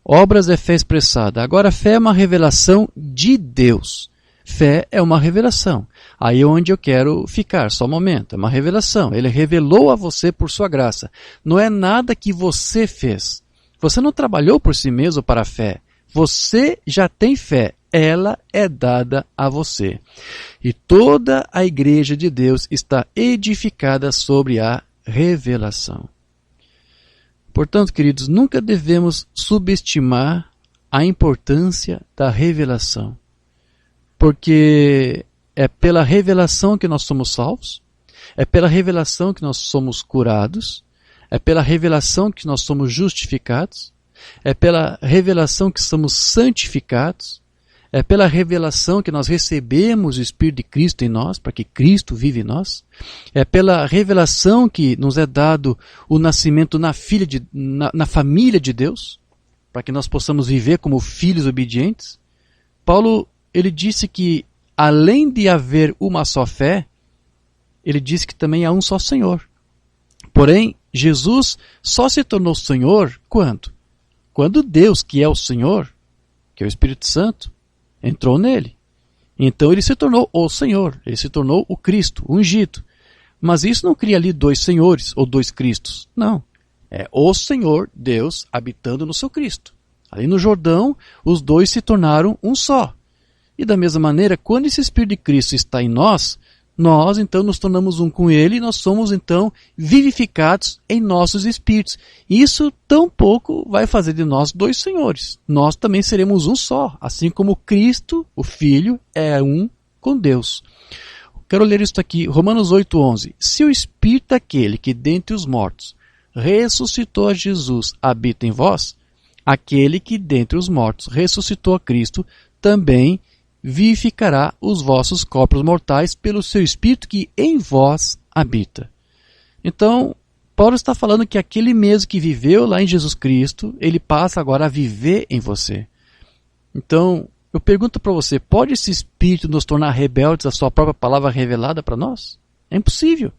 Obras é fé expressada. Agora, a fé é uma revelação de Deus. Fé é uma revelação. Aí é onde eu quero ficar, só um momento. É uma revelação. Ele revelou a você por sua graça. Não é nada que você fez. Você não trabalhou por si mesmo para a fé. Você já tem fé. Ela é dada a você. E toda a igreja de Deus está edificada sobre a revelação. Portanto, queridos, nunca devemos subestimar a importância da revelação. Porque é pela revelação que nós somos salvos, é pela revelação que nós somos curados, é pela revelação que nós somos justificados, é pela revelação que somos santificados, é pela revelação que nós recebemos o Espírito de Cristo em nós, para que Cristo vive em nós. É pela revelação que nos é dado o nascimento na família de Deus, para que nós possamos viver como filhos obedientes. Paulo, ele disse que, além de haver uma só fé, ele disse que também há um só Senhor. Porém, Jesus só se tornou Senhor quando? Quando Deus, que é o Senhor, que é o Espírito Santo, entrou nele. Então ele se tornou o Senhor, ele se tornou o Cristo, o ungido. Mas isso não cria ali dois senhores ou dois Cristos. Não. É o Senhor Deus habitando no seu Cristo. Ali no Jordão, os dois se tornaram um só. E da mesma maneira, quando esse Espírito de Cristo está em nós, nós então nos tornamos um com Ele e nós somos então vivificados em nossos espíritos. Isso tampouco vai fazer de nós dois senhores. Nós também seremos um só, assim como Cristo, o Filho, é um com Deus. Quero ler isso aqui, Romanos 8:11. Se o Espírito daquele que dentre os mortos ressuscitou a Jesus habita em vós, aquele que dentre os mortos ressuscitou a Cristo também vivificará os vossos corpos mortais pelo seu Espírito que em vós habita. Então, Paulo está falando que aquele mesmo que viveu lá em Jesus Cristo, ele passa agora a viver em você. Então, eu pergunto para você, pode esse Espírito nos tornar rebeldes à sua própria palavra revelada para nós? É impossível.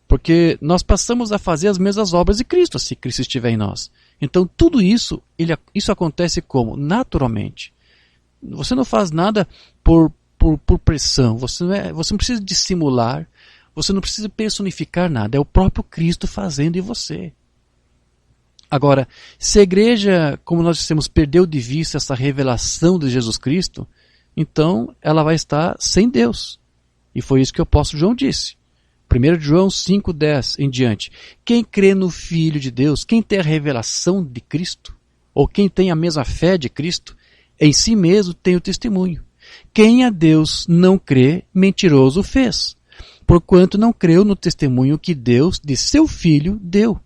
Porque nós passamos a fazer as mesmas obras de Cristo, se Cristo estiver em nós. Então, tudo isso, isso acontece como? Naturalmente. Você não faz nada por pressão, você não precisa dissimular, você não precisa personificar nada, é o próprio Cristo fazendo em você. Agora, se a igreja, como nós dissemos, perdeu de vista essa revelação de Jesus Cristo, então ela vai estar sem Deus. E foi isso que o apóstolo João disse. 1 João 5,10 em diante. Quem crê no Filho de Deus, quem tem a revelação de Cristo, ou quem tem a mesma fé de Cristo, em si mesmo tem o testemunho. Quem a Deus não crê, mentiroso fez, porquanto não creu no testemunho que Deus de seu Filho deu.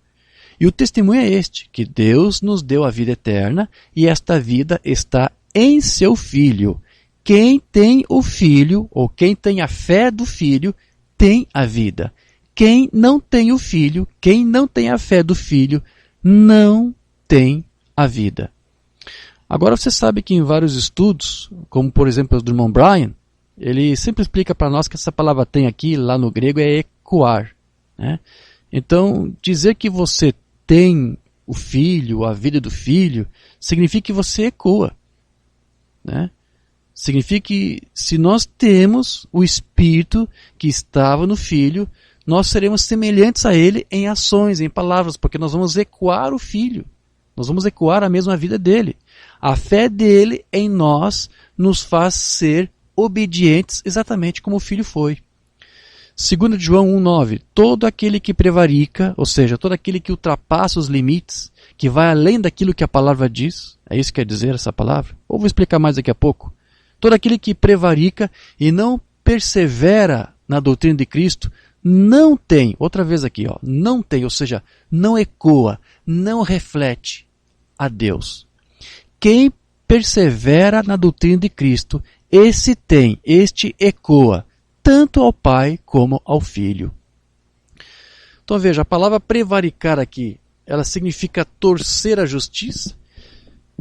E o testemunho é este, que Deus nos deu a vida eterna, e esta vida está em seu Filho. Quem tem o Filho, ou quem tem a fé do Filho, tem a vida. Quem não tem o Filho, quem não tem a fé do Filho, não tem a vida. Agora você sabe que em vários estudos, como por exemplo o do irmão Brian, ele sempre explica para nós que essa palavra tem aqui, lá no grego, é ecoar. Né? Então, dizer que você tem o Filho, a vida do Filho, significa que você ecoa. Né? Significa que se nós temos o Espírito que estava no Filho, nós seremos semelhantes a Ele em ações, em palavras, porque nós vamos ecoar o Filho. Nós vamos ecoar a mesma vida dele. A fé dele em nós nos faz ser obedientes exatamente como o Filho foi. 2 João 1,9. Todo aquele que prevarica, ou seja, todo aquele que ultrapassa os limites, que vai além daquilo que a palavra diz, é isso que quer dizer essa palavra? Ou vou explicar mais daqui a pouco. Todo aquele que prevarica e não persevera na doutrina de Cristo, não tem, outra vez aqui, ó, não tem, ou seja, não ecoa, não reflete a Deus. Quem persevera na doutrina de Cristo, este ecoa, tanto ao Pai como ao Filho. Então veja, a palavra prevaricar aqui, ela significa torcer a justiça,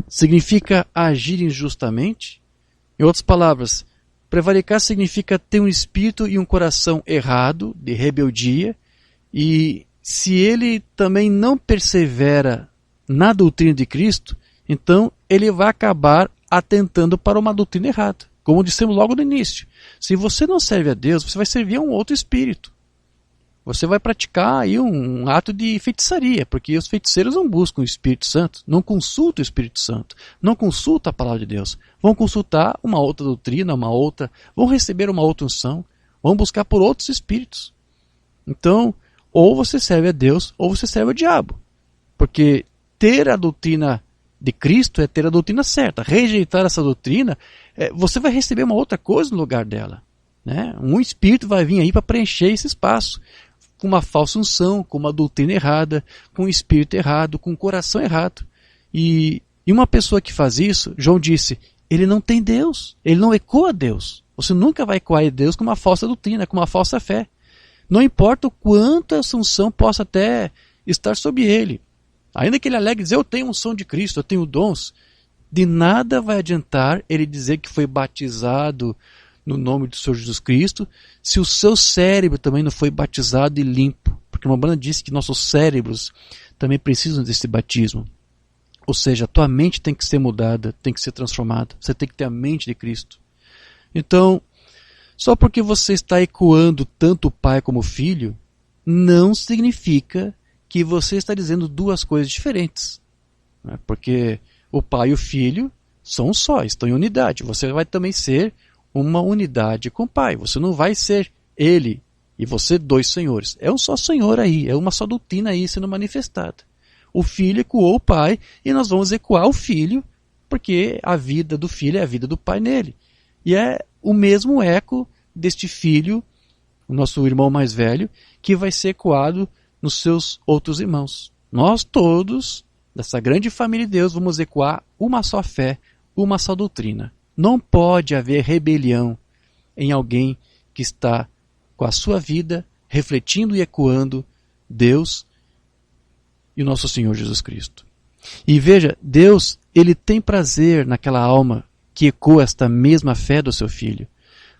significa agir injustamente. Em outras palavras, prevaricar significa ter um espírito e um coração errado, de rebeldia, e se ele também não persevera na doutrina de Cristo, então ele vai acabar atentando para uma doutrina errada. Como dissemos logo no início, se você não serve a Deus, você vai servir a um outro espírito. Você vai praticar aí um ato de feitiçaria, porque os feiticeiros não buscam o Espírito Santo, não consultam o Espírito Santo, não consultam a palavra de Deus. Vão consultar uma outra doutrina, vão receber uma outra unção, vão buscar por outros espíritos. Então, ou você serve a Deus, ou você serve ao diabo. Porque ter a doutrina de Cristo é ter a doutrina certa. Rejeitar essa doutrina, você vai receber uma outra coisa no lugar dela. Né? Um espírito vai vir aí para preencher esse espaço, com uma falsa unção, com uma doutrina errada, com um espírito errado, com um coração errado. E uma pessoa que faz isso, João disse, ele não tem Deus, ele não ecoa Deus. Você nunca vai ecoar Deus com uma falsa doutrina, com uma falsa fé. Não importa o quanto essa unção possa até estar sobre ele. Ainda que ele alegue dizer, eu tenho unção de Cristo, eu tenho dons, de nada vai adiantar ele dizer que foi batizado no nome do Senhor Jesus Cristo, se o seu cérebro também não foi batizado e limpo. Porque uma banda disse que nossos cérebros também precisam desse batismo. Ou seja, a tua mente tem que ser mudada, tem que ser transformada. Você tem que ter a mente de Cristo. Então, só porque você está ecoando tanto o pai como o filho, não significa que você está dizendo duas coisas diferentes. Porque o pai e o filho são um só, estão em unidade. Você vai também ser uma unidade com o pai. Você não vai ser ele e você dois senhores. É um só senhor aí, é uma só doutrina aí sendo manifestada. O filho ecoou o pai e nós vamos ecoar o filho, porque a vida do filho é a vida do pai nele. E é o mesmo eco deste filho, o nosso irmão mais velho, que vai ser ecoado nos seus outros irmãos. Nós todos, dessa grande família de Deus, vamos ecoar uma só fé, uma só doutrina. Não pode haver rebelião em alguém que está com a sua vida refletindo e ecoando Deus e o nosso Senhor Jesus Cristo. E veja, Deus, ele tem prazer naquela alma que ecoa esta mesma fé do seu filho.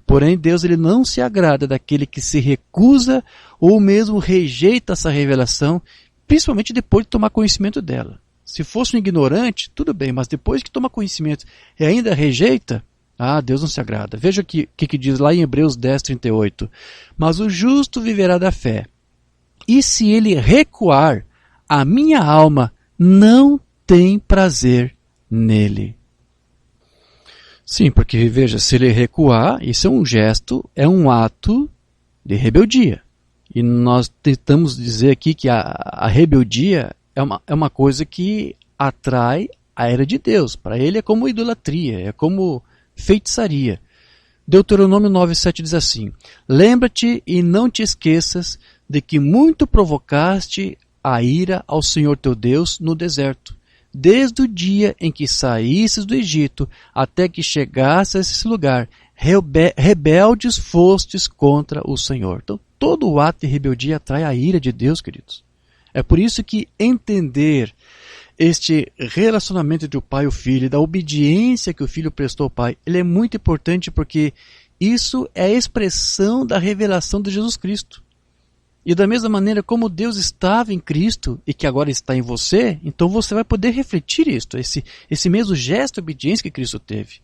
Porém, Deus ele não se agrada daquele que se recusa ou mesmo rejeita essa revelação, principalmente depois de tomar conhecimento dela. Se fosse um ignorante, tudo bem, mas depois que toma conhecimento e ainda rejeita, Deus não se agrada. Veja o que diz lá em Hebreus 10:38. Mas o justo viverá da fé. E se ele recuar, a minha alma não tem prazer nele. Sim, porque veja, se ele recuar, isso é um gesto, é um ato de rebeldia. E nós tentamos dizer aqui que a rebeldia é uma coisa que atrai a ira de Deus. Para ele é como idolatria, é como feitiçaria. Deuteronômio 9:7 diz assim: lembra-te e não te esqueças de que muito provocaste a ira ao Senhor teu Deus no deserto, desde o dia em que saísses do Egito até que chegasses a esse lugar. Rebeldes fostes contra o Senhor. Então, todo o ato de rebeldia atrai a ira de Deus, queridos. É por isso que entender este relacionamento entre o pai e o filho, da obediência que o filho prestou ao pai, ele é muito importante porque isso é a expressão da revelação de Jesus Cristo. E da mesma maneira como Deus estava em Cristo e que agora está em você, então você vai poder refletir isto, esse mesmo gesto de obediência que Cristo teve.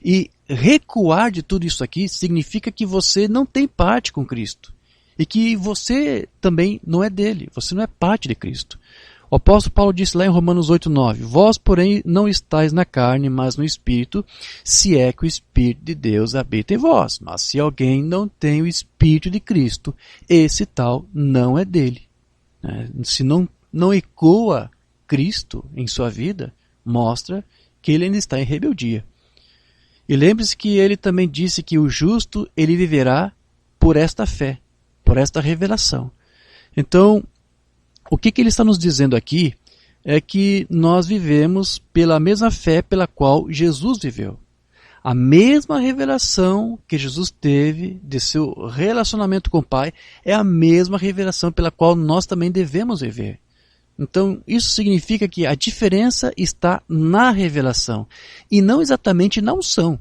E recuar de tudo isso aqui significa que você não tem parte com Cristo. E que você também não é dele, você não é parte de Cristo. O apóstolo Paulo disse lá em Romanos 8:9, vós, porém, não estáis na carne, mas no Espírito, se é que o Espírito de Deus habita em vós. Mas se alguém não tem o Espírito de Cristo, esse tal não é dele. Se não ecoa Cristo em sua vida, mostra que ele ainda está em rebeldia. E lembre-se que ele também disse que o justo, ele viverá por esta fé, por esta revelação. Então, o que ele está nos dizendo aqui é que nós vivemos pela mesma fé pela qual Jesus viveu. A mesma revelação que Jesus teve de seu relacionamento com o Pai é a mesma revelação pela qual nós também devemos viver. Então, isso significa que a diferença está na revelação e não exatamente na unção.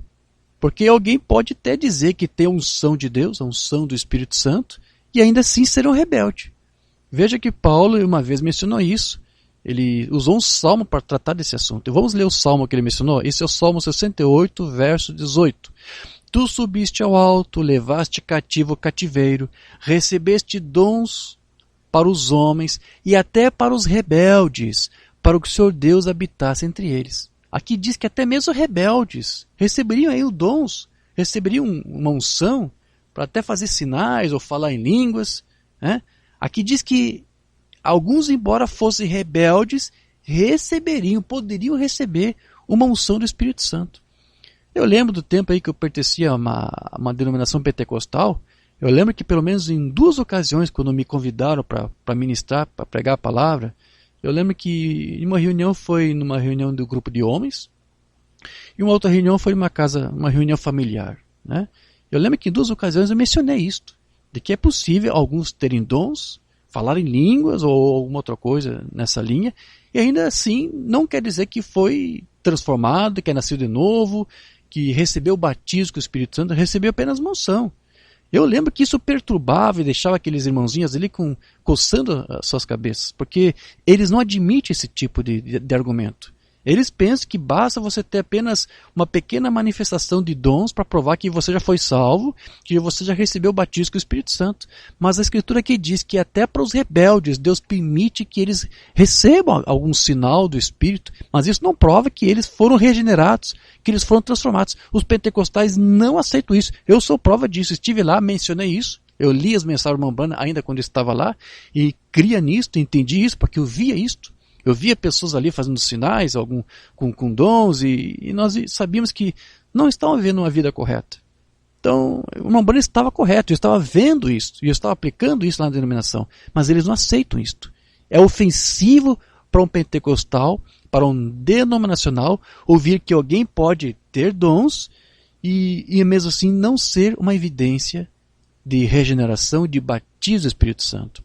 Porque alguém pode até dizer que tem a unção de Deus, a unção do Espírito Santo, e ainda assim ser um rebelde. Veja que Paulo uma vez mencionou isso. Ele usou um salmo para tratar desse assunto. Vamos ler o salmo que ele mencionou? Esse é o Salmo 68, verso 18. Tu subiste ao alto, levaste cativo o cativeiro, recebeste dons para os homens e até para os rebeldes, para que o Senhor Deus habitasse entre eles. Aqui diz que até mesmo rebeldes receberiam aí os dons, receberiam uma unção para até fazer sinais ou falar em línguas, né? Aqui diz que alguns, embora fossem rebeldes, poderiam receber uma unção do Espírito Santo. Eu lembro do tempo aí que eu pertencia a uma denominação pentecostal. Eu lembro que pelo menos em 2 ocasiões, quando me convidaram para ministrar, para pregar a palavra, eu lembro que uma reunião foi numa reunião do grupo de homens e uma outra reunião foi uma reunião familiar, né? Eu lembro que em 2 ocasiões eu mencionei isto, de que é possível alguns terem dons, falar em línguas ou alguma outra coisa nessa linha, e ainda assim não quer dizer que foi transformado, que é nascido de novo, que recebeu o batismo com o Espírito Santo, recebeu apenas uma unção. Eu lembro que isso perturbava e deixava aqueles irmãozinhos ali coçando as suas cabeças, porque eles não admitem esse tipo de argumento. Eles pensam que basta você ter apenas uma pequena manifestação de dons para provar que você já foi salvo, que você já recebeu o batismo com o Espírito Santo. Mas a Escritura aqui diz que até para os rebeldes, Deus permite que eles recebam algum sinal do Espírito, mas isso não prova que eles foram regenerados, que eles foram transformados. Os pentecostais não aceitam isso. Eu sou prova disso, estive lá, mencionei isso. Eu li as mensagens do Umbanda ainda quando estava lá e cria nisto, entendi isso, porque eu via isto. Eu via pessoas ali fazendo sinais, com dons, e nós sabíamos que não estavam vivendo uma vida correta. Então, o Umbanda estava correto, eu estava vendo isso, e eu estava aplicando isso lá na denominação, mas eles não aceitam isto. É ofensivo para um pentecostal, para um denominacional, ouvir que alguém pode ter dons e mesmo assim não ser uma evidência de regeneração, de batismo do Espírito Santo.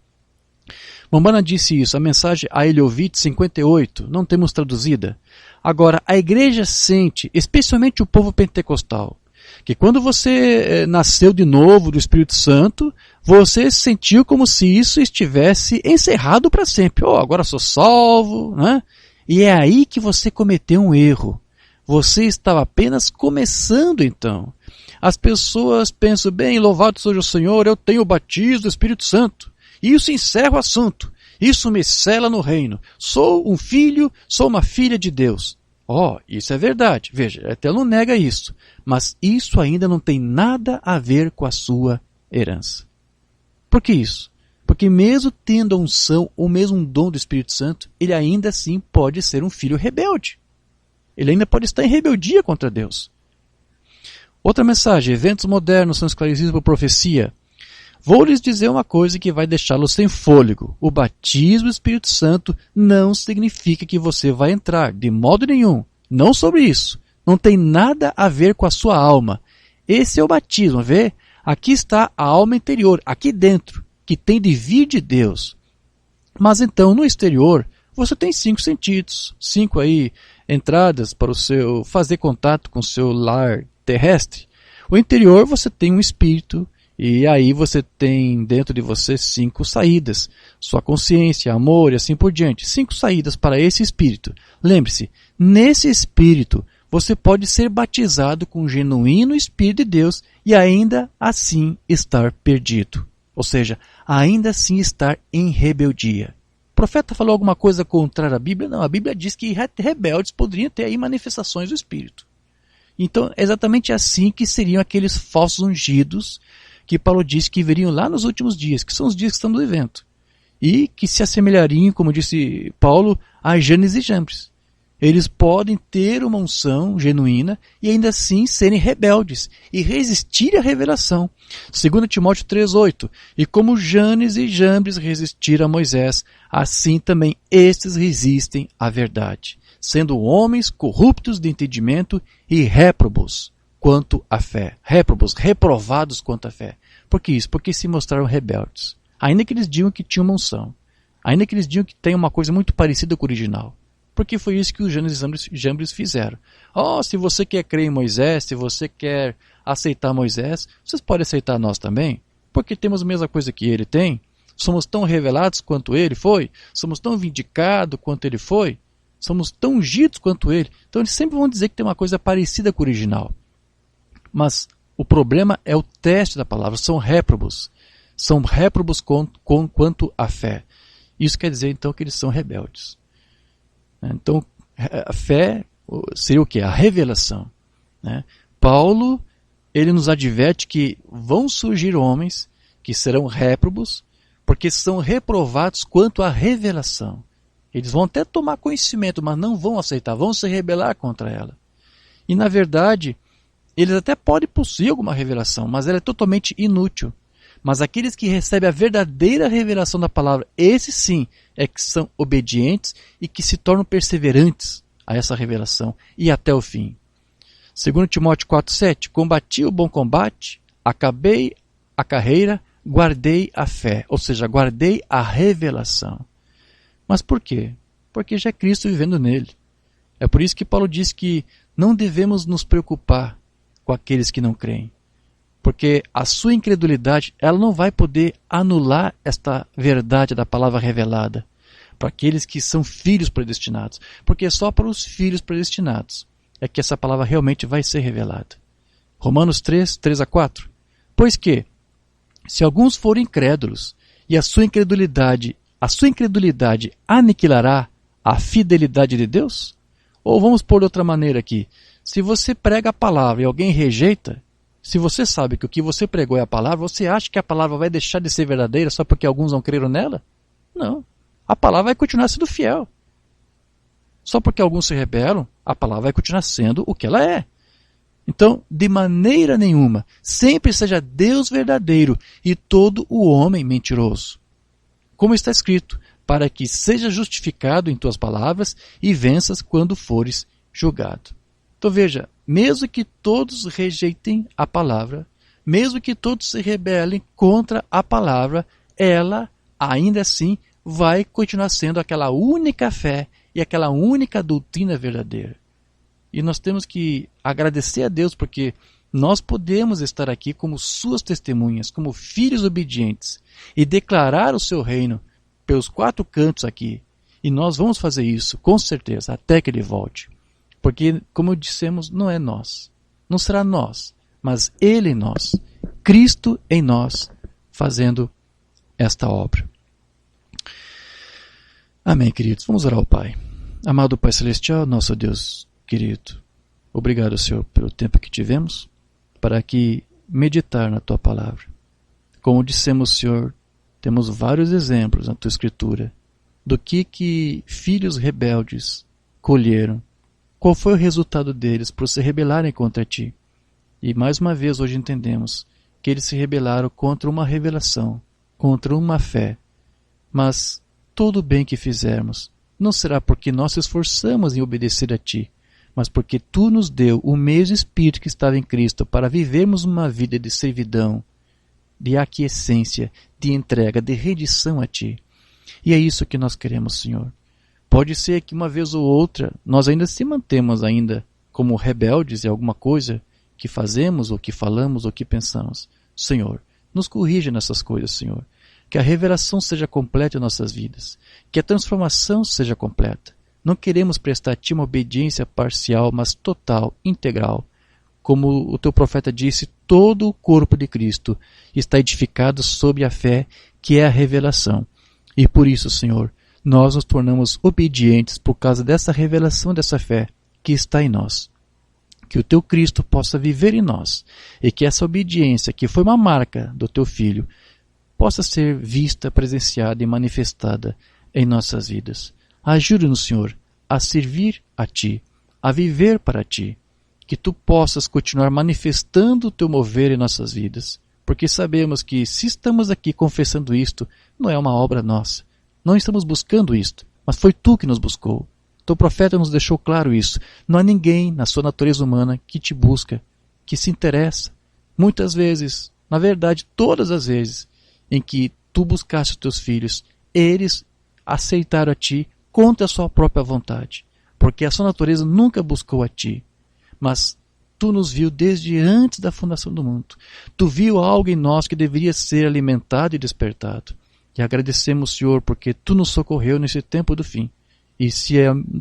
Umbanda disse isso, a mensagem a Eliovite 58, não temos traduzida. Agora, a igreja sente, especialmente o povo pentecostal, que quando você nasceu de novo do Espírito Santo, você sentiu como se isso estivesse encerrado para sempre. Oh, agora sou salvo, né? E é aí que você cometeu um erro. Você estava apenas começando então. As pessoas pensam, bem, louvado seja o Senhor, eu tenho o batismo do Espírito Santo. Isso encerra o assunto. Isso me sela no reino. Sou um filho, sou uma filha de Deus. Isso é verdade. Veja, até não nega isso. Mas isso ainda não tem nada a ver com a sua herança. Por que isso? Porque mesmo tendo a unção ou mesmo um dom do Espírito Santo, ele ainda assim pode ser um filho rebelde. Ele ainda pode estar em rebeldia contra Deus. Outra mensagem, eventos modernos são esclarecidos por profecia. Vou lhes dizer uma coisa que vai deixá-los sem fôlego. O batismo do Espírito Santo não significa que você vai entrar, de modo nenhum. Não sobre isso. Não tem nada a ver com a sua alma. Esse é o batismo, vê? Aqui está a alma interior, aqui dentro, que tem de vir de Deus. Mas então, no exterior, você tem 5 sentidos, 5 aí entradas para o seu fazer contato com o seu lar terrestre. O interior você tem um espírito, e aí você tem dentro de você 5 saídas. Sua consciência, amor e assim por diante. 5 saídas para esse espírito. Lembre-se, nesse espírito você pode ser batizado com o genuíno Espírito de Deus e ainda assim estar perdido. Ou seja, ainda assim estar em rebeldia. O profeta falou alguma coisa contrária à Bíblia? Não, a Bíblia diz que rebeldes poderiam ter aí manifestações do Espírito. Então, é exatamente assim que seriam aqueles falsos ungidos que Paulo disse que viriam lá nos últimos dias, que são os dias que estamos vivendo, e que se assemelhariam, como disse Paulo, a Janes e Jambres. Eles podem ter uma unção genuína e ainda assim serem rebeldes e resistir à revelação. 2 Timóteo 3,8. E como Janes e Jambres resistiram a Moisés, assim também estes resistem à verdade, sendo homens corruptos de entendimento e réprobos quanto à fé. Réprobos, reprovados quanto à fé. Por que isso? Porque se mostraram rebeldes. Ainda que eles digam que tinham uma unção. Ainda que eles digam que tem uma coisa muito parecida com o original. Porque foi isso que os Janes e Jambres fizeram. Se você quer crer em Moisés, se você quer aceitar Moisés, vocês podem aceitar nós também. Porque temos a mesma coisa que ele tem. Somos tão revelados quanto ele foi. Somos tão vindicados quanto ele foi. Somos tão ungidos quanto ele. Então eles sempre vão dizer que tem uma coisa parecida com o original. Mas o problema é o teste da palavra. São réprobos. São réprobos quanto à fé. Isso quer dizer então que eles são rebeldes. Então, a fé seria o quê? A revelação. Né? Paulo, ele nos adverte que vão surgir homens que serão réprobos, porque são reprovados quanto à revelação. Eles vão até tomar conhecimento, mas não vão aceitar, vão se rebelar contra ela. E, na verdade, eles até podem possuir alguma revelação, mas ela é totalmente inútil. Mas aqueles que recebem a verdadeira revelação da palavra, esses sim é que são obedientes e que se tornam perseverantes a essa revelação e até o fim. 2 Timóteo 4,7. Combati o bom combate, acabei a carreira, guardei a fé. Ou seja, guardei a revelação. Mas por quê? Porque já é Cristo vivendo nele. É por isso que Paulo diz que não devemos nos preocupar com aqueles que não creem. Porque a sua incredulidade, ela não vai poder anular esta verdade da palavra revelada. para aqueles que são filhos predestinados, porque é só para os filhos predestinados é que essa palavra realmente vai ser revelada. Romanos 3, 3 a 4. Pois que, se alguns forem incrédulos, e a sua incredulidade aniquilará a fidelidade de Deus? Ou vamos pôr de outra maneira aqui, se você prega a palavra e alguém rejeita, se você sabe que o que você pregou é a palavra, você acha que a palavra vai deixar de ser verdadeira só porque alguns não creram nela? Não. A palavra vai continuar sendo fiel. Só porque alguns se rebelam, a palavra vai continuar sendo o que ela é. Então, de maneira nenhuma, sempre seja Deus verdadeiro e todo o homem mentiroso. Como está escrito, para que seja justificado em tuas palavras e venças quando fores julgado. Então veja, mesmo que todos rejeitem a palavra, mesmo que todos se rebelem contra a palavra, ela ainda assim vai continuar sendo aquela única fé e aquela única doutrina verdadeira. E nós temos que agradecer a Deus porque nós podemos estar aqui como suas testemunhas, como filhos obedientes e declarar o seu reino pelos 4 cantos aqui. E nós vamos fazer isso, com certeza, até que ele volte. Porque, como dissemos, não é nós. Não será nós, mas ele em nós. Cristo em nós, fazendo esta obra. Amém, queridos. Vamos orar ao Pai. Amado Pai Celestial, nosso Deus querido, obrigado, Senhor, pelo tempo que tivemos para aqui meditar na Tua Palavra. Como dissemos, Senhor, temos vários exemplos na Tua Escritura do que filhos rebeldes colheram. Qual foi o resultado deles por se rebelarem contra Ti? E mais uma vez hoje entendemos que eles se rebelaram contra uma revelação, contra uma fé. Mas todo o bem que fizermos não será porque nós se esforçamos em obedecer a Ti, mas porque Tu nos deu o mesmo Espírito que estava em Cristo para vivermos uma vida de servidão, de aquiescência, de entrega, de rendição a Ti. E é isso que nós queremos, Senhor. Pode ser que uma vez ou outra nós ainda se mantemos ainda como rebeldes em alguma coisa que fazemos, ou que falamos, ou que pensamos. Senhor, nos corrija nessas coisas, Senhor. Que a revelação seja completa em nossas vidas. Que a transformação seja completa. Não queremos prestar a Ti uma obediência parcial, mas total, integral. Como o Teu profeta disse, todo o corpo de Cristo está edificado sob a fé, que é a revelação. E por isso, Senhor, nós nos tornamos obedientes por causa dessa revelação dessa fé que está em nós. Que o Teu Cristo possa viver em nós e que essa obediência, que foi uma marca do Teu Filho, possa ser vista, presenciada e manifestada em nossas vidas. Ajude-nos, Senhor, a servir a Ti, a viver para Ti, que Tu possas continuar manifestando o Teu mover em nossas vidas, porque sabemos que se estamos aqui confessando isto, não é uma obra nossa, não estamos buscando isto, mas foi Tu que nos buscou. Teu profeta nos deixou claro isso. Não há ninguém na sua natureza humana que Te busca, que se interessa. Muitas vezes, na verdade, todas as vezes em que Tu buscaste os Teus filhos, eles aceitaram a Ti contra a sua própria vontade, porque a sua natureza nunca buscou a Ti. Mas Tu nos viu desde antes da fundação do mundo. Tu viu algo em nós que deveria ser alimentado e despertado. E agradecemos, Senhor, porque Tu nos socorreu nesse tempo do fim. E se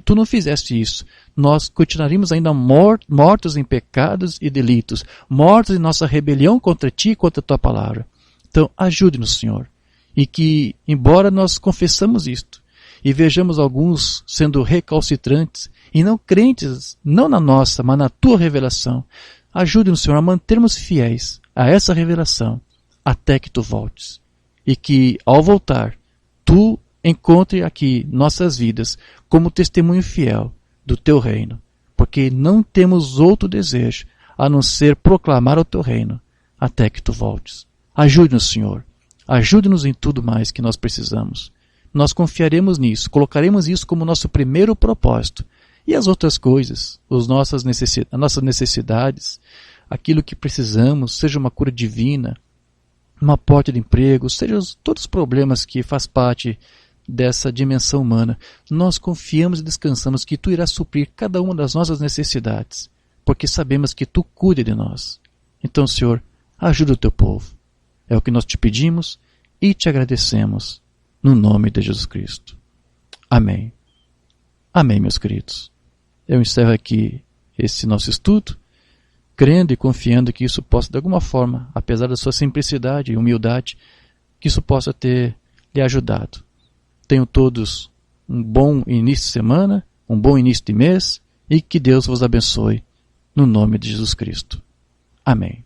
Tu não fizeste isso, nós continuaríamos ainda mortos em pecados e delitos, mortos em nossa rebelião contra Ti e contra a Tua palavra. Então, ajude-nos, Senhor. E que, embora nós confessamos isto, e vejamos alguns sendo recalcitrantes, e não crentes, não na nossa, mas na Tua revelação, ajude-nos, Senhor, a mantermos fiéis a essa revelação, até que Tu voltes. E que, ao voltar, Tu encontre aqui nossas vidas como testemunho fiel do Teu reino, porque não temos outro desejo a não ser proclamar o Teu reino até que Tu voltes. Ajude-nos, Senhor. Ajude-nos em tudo mais que nós precisamos. Nós confiaremos nisso, colocaremos isso como nosso primeiro propósito. E as outras coisas, as nossas necessidades, aquilo que precisamos, seja uma cura divina, uma porta de emprego, sejam todos os problemas que faz parte dessa dimensão humana, nós confiamos e descansamos que Tu irás suprir cada uma das nossas necessidades, porque sabemos que Tu cuida de nós. Então, Senhor, ajuda o Teu povo. É o que nós Te pedimos e Te agradecemos, no nome de Jesus Cristo. Amém. Amém, meus queridos. Eu encerro aqui esse nosso estudo, crendo e confiando que isso possa, de alguma forma, apesar da sua simplicidade e humildade, que isso possa ter lhe ajudado. Tenham todos um bom início de semana, um bom início de mês, e que Deus vos abençoe, no nome de Jesus Cristo. Amém.